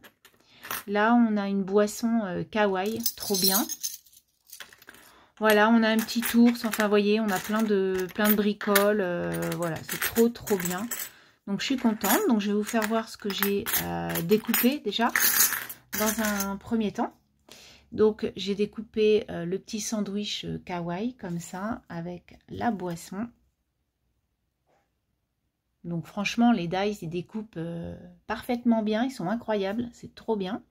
Là, on a une boisson kawaii, trop bien. Voilà, on a un petit ours, enfin, vous voyez, on a plein de bricoles, voilà, c'est trop bien. Donc, je suis contente, donc je vais vous faire voir ce que j'ai découpé, déjà, dans un premier temps. Donc, j'ai découpé le petit sandwich kawaii, comme ça, avec la boisson. Donc, franchement, les dies, ils découpent parfaitement bien. Ils sont incroyables, c'est trop bien.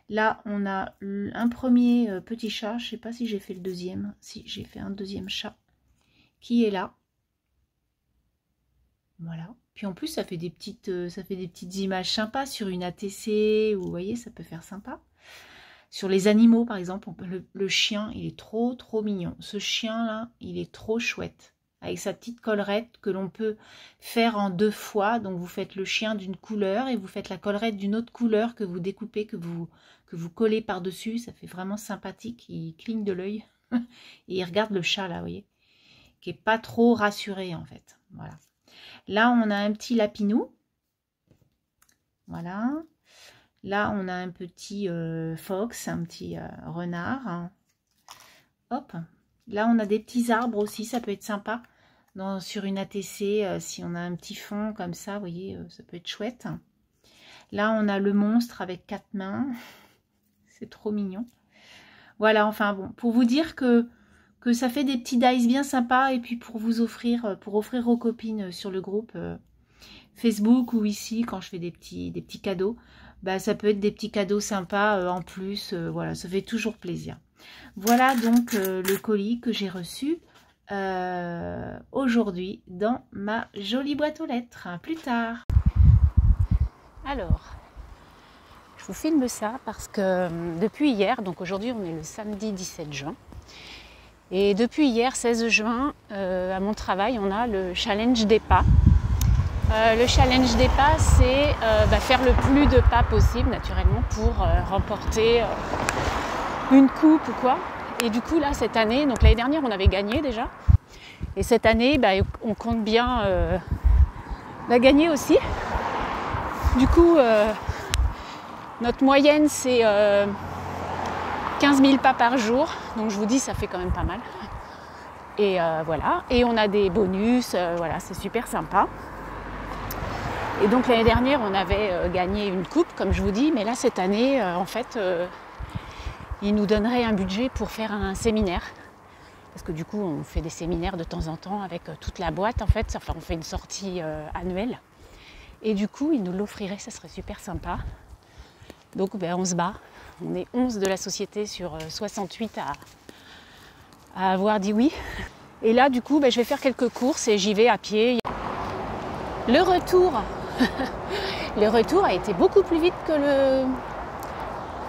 Là, on a un premier petit chat. Je ne sais pas si j'ai fait le deuxième. Si, j'ai fait un deuxième chat qui est là. Voilà. Puis en plus, ça fait des petites images sympas sur une ATC. Vous voyez, ça peut faire sympa. Sur les animaux, par exemple, le chien, il est trop mignon. Ce chien-là, il est trop chouette. Avec sa petite collerette que l'on peut faire en 2 fois. Donc, vous faites le chien d'une couleur et vous faites la collerette d'une autre couleur que vous découpez, que vous collez par-dessus. Ça fait vraiment sympathique. Il cligne de l'œil. Et il regarde le chat, là, vous voyez, qui n'est pas trop rassuré, en fait. Voilà. Là, on a un petit lapinou. Voilà. Là, on a un petit fox, un petit renard. Hein. Hop. Là, on a des petits arbres aussi, ça peut être sympa. Sur une ATC, si on a un petit fond comme ça, vous voyez, ça peut être chouette. Là, on a le monstre avec 4 mains. C'est trop mignon. Voilà, enfin bon, pour vous dire que ça fait des petits dice bien sympas. Et puis pour vous offrir, pour offrir aux copines sur le groupe Facebook ou ici, quand je fais des petits cadeaux, bah, ça peut être des petits cadeaux sympas en plus. Voilà, ça fait toujours plaisir. Voilà donc le colis que j'ai reçu aujourd'hui dans ma jolie boîte aux lettres. À plus tard. Alors, je vous filme ça parce que depuis hier, donc aujourd'hui on est le samedi 17 juin, et depuis hier 16 juin, à mon travail, on a le challenge des pas. Le challenge des pas, c'est faire le plus de pas possible, naturellement, pour remporter une coupe ou quoi. Et du coup, là, cette année, donc l'année dernière, on avait gagné déjà. Et cette année, on compte bien gagner aussi. Du coup, notre moyenne, c'est 15 000 pas par jour. Donc, je vous dis, ça fait quand même pas mal. Et voilà. Et on a des bonus. Voilà, c'est super sympa. Et donc l'année dernière, on avait gagné une coupe, comme je vous dis, mais là, cette année, en fait, ils nous donneraient un budget pour faire un séminaire. Parce que du coup, on fait des séminaires de temps en temps avec toute la boîte, en fait. Enfin, on fait une sortie annuelle. Et du coup, ils nous l'offriraient, ça serait super sympa. Donc, on se bat. On est 11 de la société sur 68 à avoir dit oui. Et là, du coup, je vais faire quelques courses et j'y vais à pied. Le retour a été beaucoup plus vite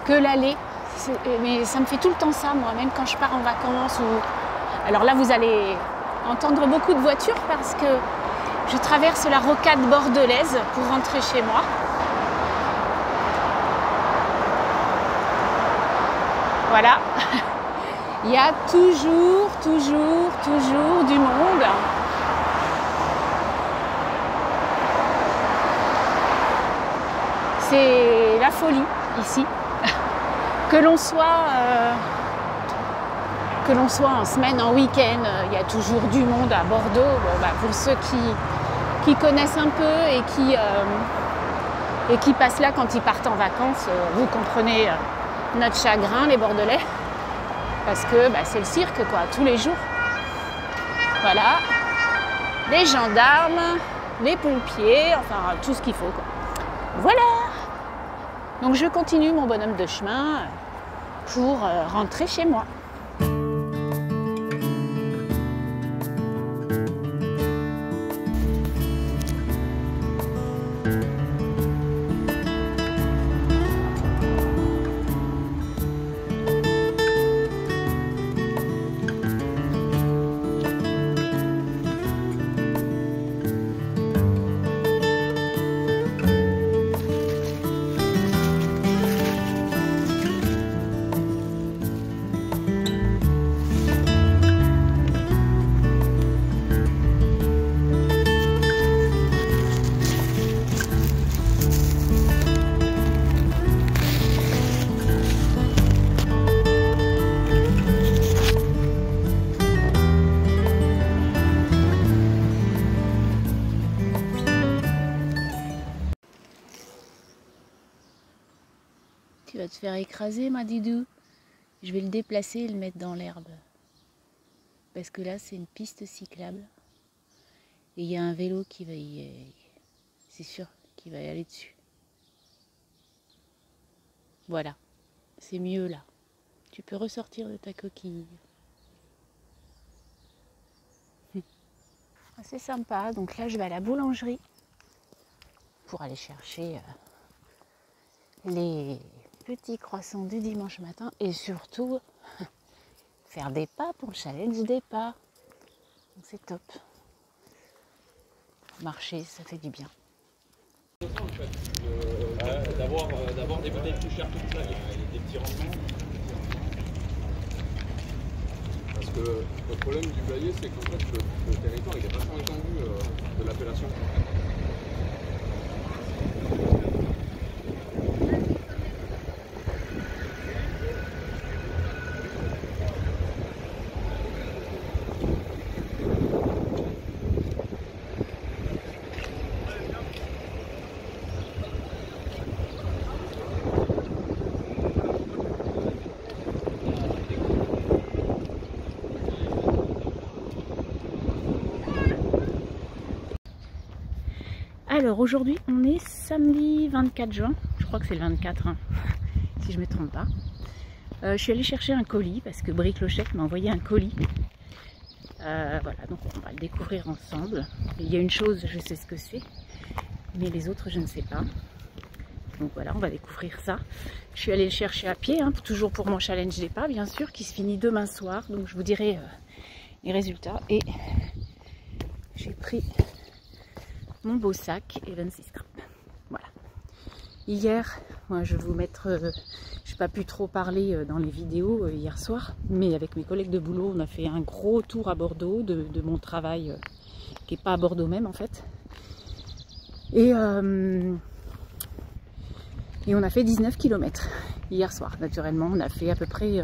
que l'aller. Mais ça me fait tout le temps ça, moi, même quand je pars en vacances. Alors là, vous allez entendre beaucoup de voitures parce que je traverse la rocade bordelaise pour rentrer chez moi. Voilà. Il y a toujours du monde. C'est la folie ici. Que l'on soit en semaine, en week-end, il y a toujours du monde à Bordeaux. Bon, bah, pour ceux qui connaissent un peu et qui passent là quand ils partent en vacances, vous comprenez notre chagrin, les Bordelais, parce que bah, c'est le cirque, quoi, tous les jours. Voilà, les gendarmes, les pompiers, enfin tout ce qu'il faut, quoi. Voilà. Donc je continue mon bonhomme de chemin pour rentrer chez moi. Tu vas te faire écraser, ma Didou. Je vais le déplacer et le mettre dans l'herbe. Parce que là, c'est une piste cyclable. Et il y a un vélo qui va y... C'est sûr qu'il va y aller dessus. Voilà. C'est mieux là. Tu peux ressortir de ta coquille. C'est sympa. Donc là, je vais à la boulangerie pour aller chercher les petits croissants du dimanche matin et surtout faire des pas pour le challenge des pas. Donc c'est top. Marcher, ça fait du bien. D'avoir des bouteilles plus chères comme ça, des petits rendements. Parce que le problème du Blayais, c'est qu'en fait, le territoire il est vachement étendu de l'appellation. Alors aujourd'hui on est samedi 24 juin, je crois que c'est le 24 hein, si je ne me trompe pas. Je suis allée chercher un colis parce que Bric Lochette m'a envoyé un colis. Voilà, donc on va le découvrir ensemble. Il y a une chose, je sais ce que c'est, mais les autres je ne sais pas. Donc voilà, on va découvrir ça. Je suis allée le chercher à pied, hein, toujours pour mon challenge des pas bien sûr, qui se finit demain soir. Donc je vous dirai les résultats. Et j'ai pris mon beau sac et 26 grammes. Voilà. Hier, moi je vais vous mettre, j'ai pas pu trop parler dans les vidéos hier soir, mais avec mes collègues de boulot, on a fait un gros tour à Bordeaux de mon travail, qui est pas à Bordeaux même en fait. Et on a fait 19 km hier soir. Naturellement, on a fait à peu près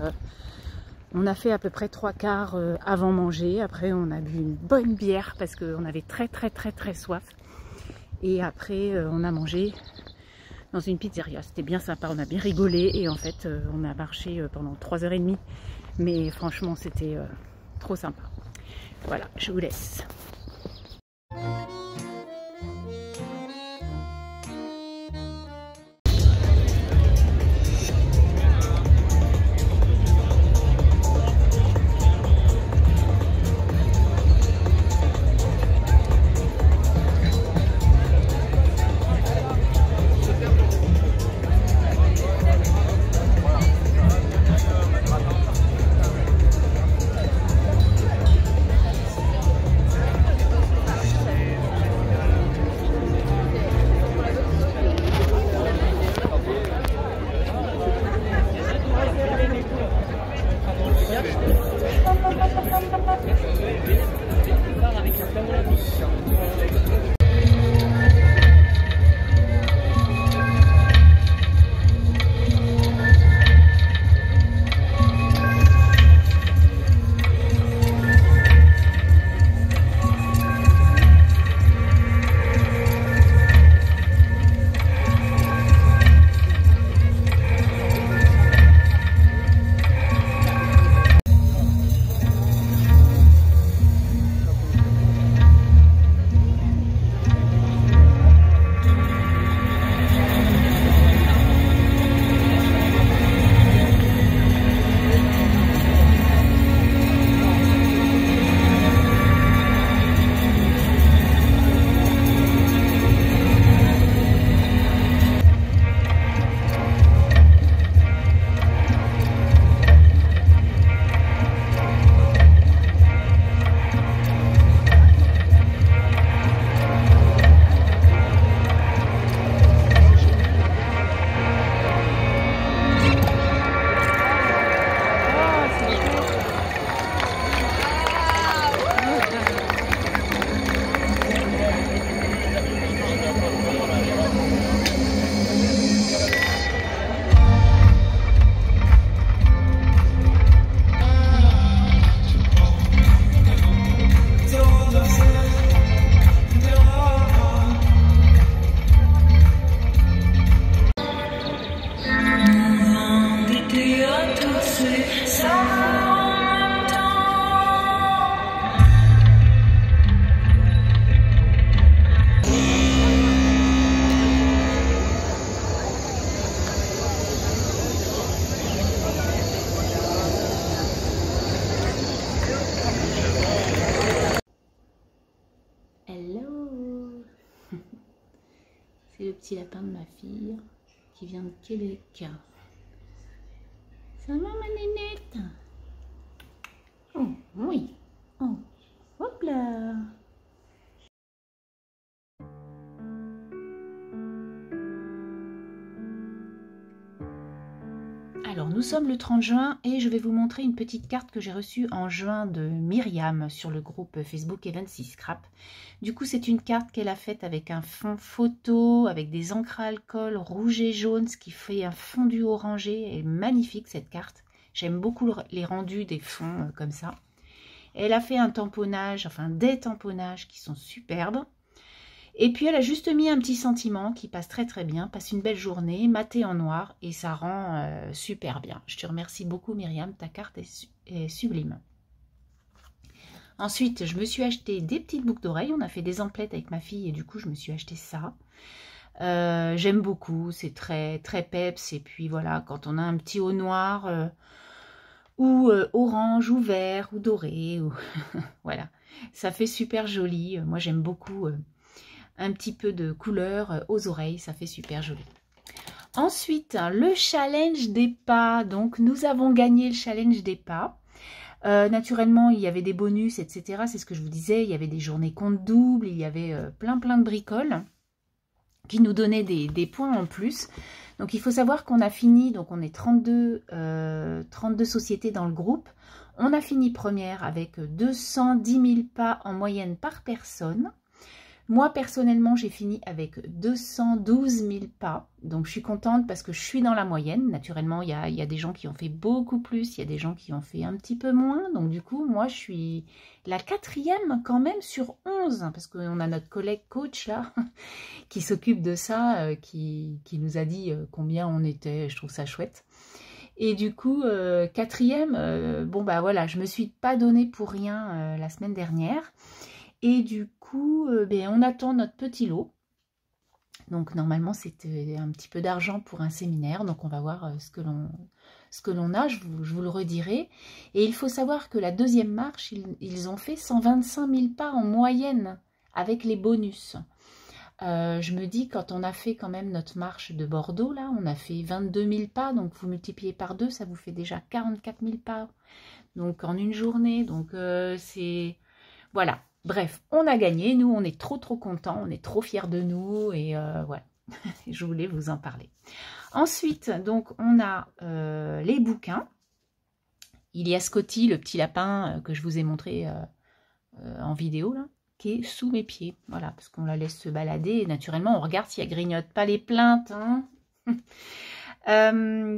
3 quarts avant manger. Après, on a bu une bonne bière parce qu'on avait très soif. Et après, on a mangé dans une pizzeria. C'était bien sympa, on a bien rigolé. Et en fait, on a marché pendant 3h30. Mais franchement, c'était trop sympa. Voilà, je vous laisse. C'est le petit lapin de ma fille qui vient de Québec. Ça va ma nénette? Oh oui. Oh, hop là. Alors nous sommes le 30 juin et je vais vous montrer une petite carte que j'ai reçue en juin de Myriam sur le groupe Facebook Evency Scrap. Du coup c'est une carte qu'elle a faite avec un fond photo, avec des encres à alcool rouge et jaune, ce qui fait un fondu orangé. Elle est magnifique cette carte. J'aime beaucoup les rendus des fonds comme ça. Elle a fait un tamponnage, enfin des tamponnages qui sont superbes. Et puis elle a juste mis un petit sentiment qui passe très très bien, passe une belle journée, maté en noir et ça rend super bien. Je te remercie beaucoup Myriam, ta carte est sublime. Ensuite je me suis acheté des petites boucles d'oreilles, on a fait des emplettes avec ma fille et du coup je me suis acheté ça. J'aime beaucoup, c'est très très peps et puis voilà, quand on a un petit haut noir ou orange ou vert ou doré, ou voilà, ça fait super joli. Moi j'aime beaucoup un petit peu de couleur aux oreilles, ça fait super joli. Ensuite, le challenge des pas. Donc, nous avons gagné le challenge des pas. Naturellement, il y avait des bonus, etc. C'est ce que je vous disais. Il y avait des journées compte double, il y avait plein de bricoles qui nous donnaient des points en plus. Donc, il faut savoir qu'on a fini, donc on est 32 sociétés dans le groupe. On a fini première avec 210 000 pas en moyenne par personne. Moi, personnellement, j'ai fini avec 212 000 pas. Donc, je suis contente parce que je suis dans la moyenne. Naturellement, il y a des gens qui ont fait beaucoup plus. Il y a des gens qui ont fait un petit peu moins. Donc, du coup, moi, je suis la 4e quand même sur 11. Parce qu'on a notre collègue coach, là, qui s'occupe de ça, qui nous a dit combien on était. Je trouve ça chouette. Et du coup, 4e, bon, bah voilà, je me suis pas donnée pour rien la semaine dernière. Et du coup, on attend notre petit lot. Donc normalement, c'était un petit peu d'argent pour un séminaire. Donc on va voir ce que l'on a, je vous le redirai. Et il faut savoir que la deuxième marche, ils ont fait 125 000 pas en moyenne avec les bonus. Je me dis, quand on a fait quand même notre marche de Bordeaux, là, on a fait 22 000 pas. Donc vous multipliez par 2, ça vous fait déjà 44 000 pas. Donc en une journée, donc c'est... Voilà. Bref, on a gagné, nous on est trop contents, on est trop fiers de nous et voilà, je voulais vous en parler. Ensuite, donc on a les bouquins. Il y a Scotty, le petit lapin que je vous ai montré en vidéo, là, qui est sous mes pieds. Voilà, parce qu'on la laisse se balader et naturellement on regarde si elle grignote pas les plaintes. Hein.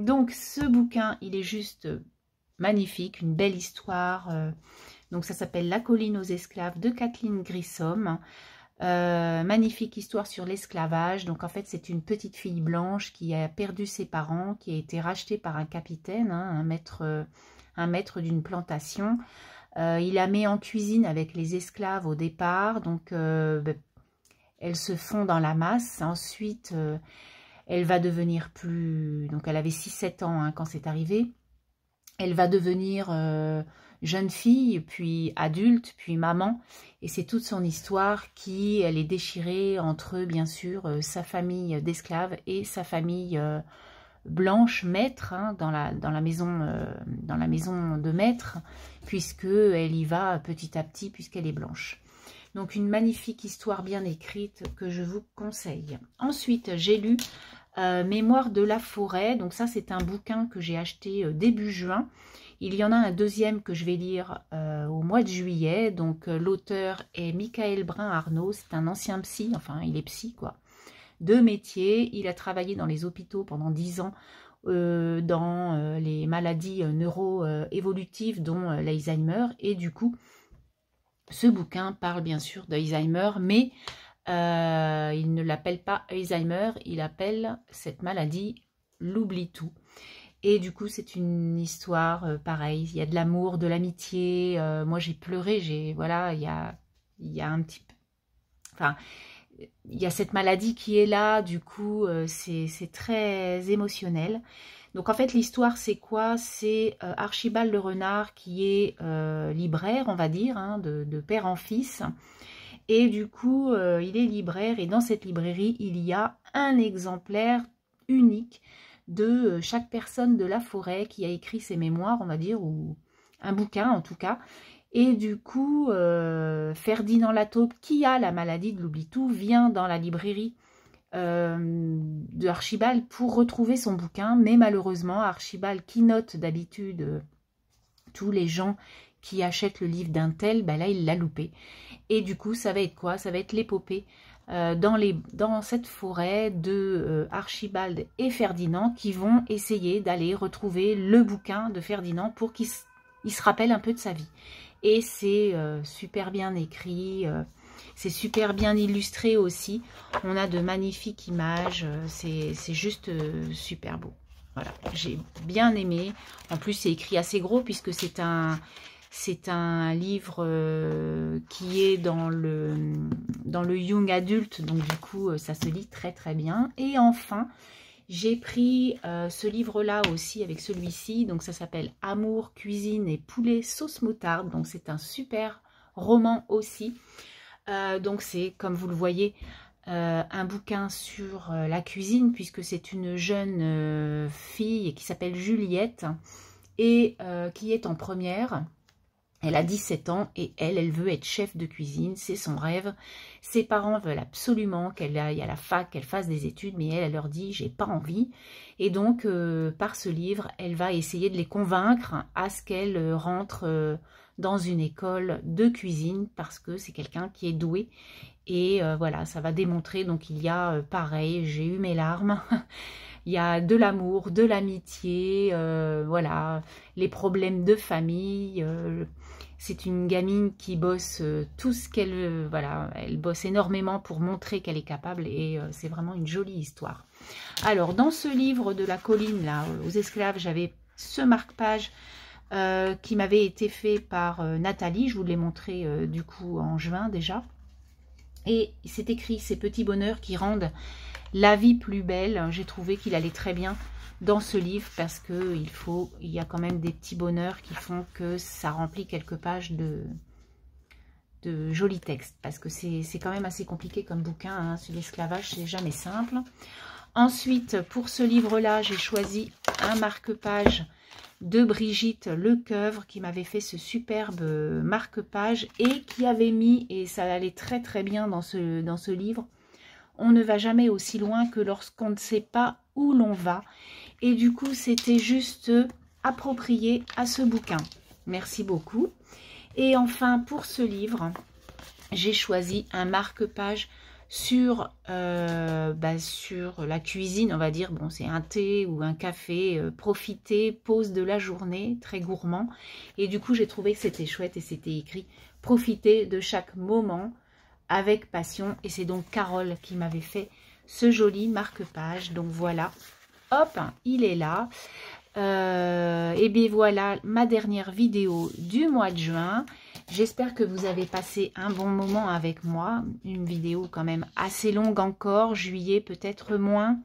Donc ce bouquin, il est juste magnifique, une belle histoire. Donc ça s'appelle La colline aux esclaves de Kathleen Grissom. Magnifique histoire sur l'esclavage. Donc en fait c'est une petite fille blanche qui a perdu ses parents, qui a été rachetée par un capitaine, hein, un maître d'une plantation. Il la met en cuisine avec les esclaves au départ. Donc elle se fond dans la masse. Ensuite elle va devenir plus... Donc elle avait 6-7 ans hein, quand c'est arrivé. Elle va devenir... jeune fille, puis adulte, puis maman, et c'est toute son histoire elle est déchirée entre, bien sûr, sa famille d'esclaves et sa famille blanche maître, hein, dans la maison de maître, puisqu'elle y va petit à petit, puisqu'elle est blanche. Donc une magnifique histoire bien écrite que je vous conseille. Ensuite, j'ai lu Mémoire de la forêt, donc ça c'est un bouquin que j'ai acheté début juin. Il y en a un deuxième que je vais lire au mois de juillet. Donc l'auteur est Michael Brun-Arnaud. C'est un ancien psy, enfin il est psy quoi, de métier. Il a travaillé dans les hôpitaux pendant 10 ans dans les maladies neuro-évolutives dont l'Alzheimer. Et du coup, ce bouquin parle bien sûr d'Alzheimer, mais il ne l'appelle pas Alzheimer, il appelle cette maladie l'oublie-tout. Et du coup, c'est une histoire pareil. Il y a de l'amour, de l'amitié. Moi, j'ai pleuré. Voilà, il y a un petit peu... Enfin, il y a cette maladie qui est là. Du coup, c'est très émotionnel. Donc, en fait, l'histoire, c'est quoi? C'est Archibald Le Renard qui est libraire, on va dire, hein, de père en fils. Et du coup, il est libraire et dans cette librairie, il y a un exemplaire unique de chaque personne de la forêt qui a écrit ses mémoires, on va dire, ou un bouquin en tout cas. Et du coup, Ferdinand Lataupe, qui a la maladie de l'oubli-tout, vient dans la librairie de Archibald pour retrouver son bouquin. Mais malheureusement, Archibald, qui note d'habitude tous les gens qui achètent le livre d'un tel, ben là, il l'a loupé. Et du coup, ça va être quoi? Ça va être l'épopée dans cette forêt de Archibald et Ferdinand qui vont essayer d'aller retrouver le bouquin de Ferdinand pour qu'il se rappelle un peu de sa vie. Et c'est super bien écrit, c'est super bien illustré aussi. On a de magnifiques images, c'est juste super beau. Voilà, j'ai bien aimé. En plus, c'est écrit assez gros puisque c'est un livre qui est dans le young adulte, donc du coup, ça se lit très très bien. Et enfin, j'ai pris ce livre-là aussi avec celui-ci, donc ça s'appelle Amour, cuisine et poulet sauce moutarde. Donc c'est un super roman aussi. Donc c'est, comme vous le voyez, un bouquin sur la cuisine, puisque c'est une jeune fille qui s'appelle Juliette et qui est en première. Elle a 17 ans et elle veut être chef de cuisine, c'est son rêve. Ses parents veulent absolument qu'elle aille à la fac, qu'elle fasse des études, mais elle leur dit « j'ai pas envie ». Et donc, par ce livre, elle va essayer de les convaincre à ce qu'elle rentre dans une école de cuisine parce que c'est quelqu'un qui est doué. Et voilà, ça va démontrer, donc il y a pareil, j'ai eu mes larmes. Il y a de l'amour, de l'amitié, voilà, les problèmes de famille. C'est une gamine qui bosse tout ce qu'elle... voilà, elle bosse énormément pour montrer qu'elle est capable et c'est vraiment une jolie histoire. Alors, dans ce livre de la colline, là, aux esclaves, j'avais ce marque-page qui m'avait été fait par Nathalie. Je vous l'ai montré du coup en juin déjà. Et c'est écrit « Ces petits bonheurs qui rendent la vie plus belle ». J'ai trouvé qu'il allait très bien dans ce livre parce que il y a quand même des petits bonheurs qui font que ça remplit quelques pages de jolis textes. Parce que c'est quand même assez compliqué comme bouquin, hein. Sur l'esclavage, c'est jamais simple. Ensuite, pour ce livre-là, j'ai choisi un marque-page de Brigitte Lecoeuvre qui m'avait fait ce superbe marque-page et qui avait mis, et ça allait très très bien dans ce livre, on ne va jamais aussi loin que lorsqu'on ne sait pas où l'on va. Et du coup, c'était juste approprié à ce bouquin. Merci beaucoup. Et enfin, pour ce livre, j'ai choisi un marque-page sur la cuisine, on va dire. Bon, c'est un thé ou un café, profiter, pause de la journée, très gourmand. Et du coup, j'ai trouvé que c'était chouette et c'était écrit « Profiter de chaque moment avec passion ». Et c'est donc Carole qui m'avait fait ce joli marque-page. Donc voilà, hop, il est là. Et bien voilà ma dernière vidéo du mois de juin. J'espère que vous avez passé un bon moment avec moi. Une vidéo quand même assez longue encore, juillet peut-être moins.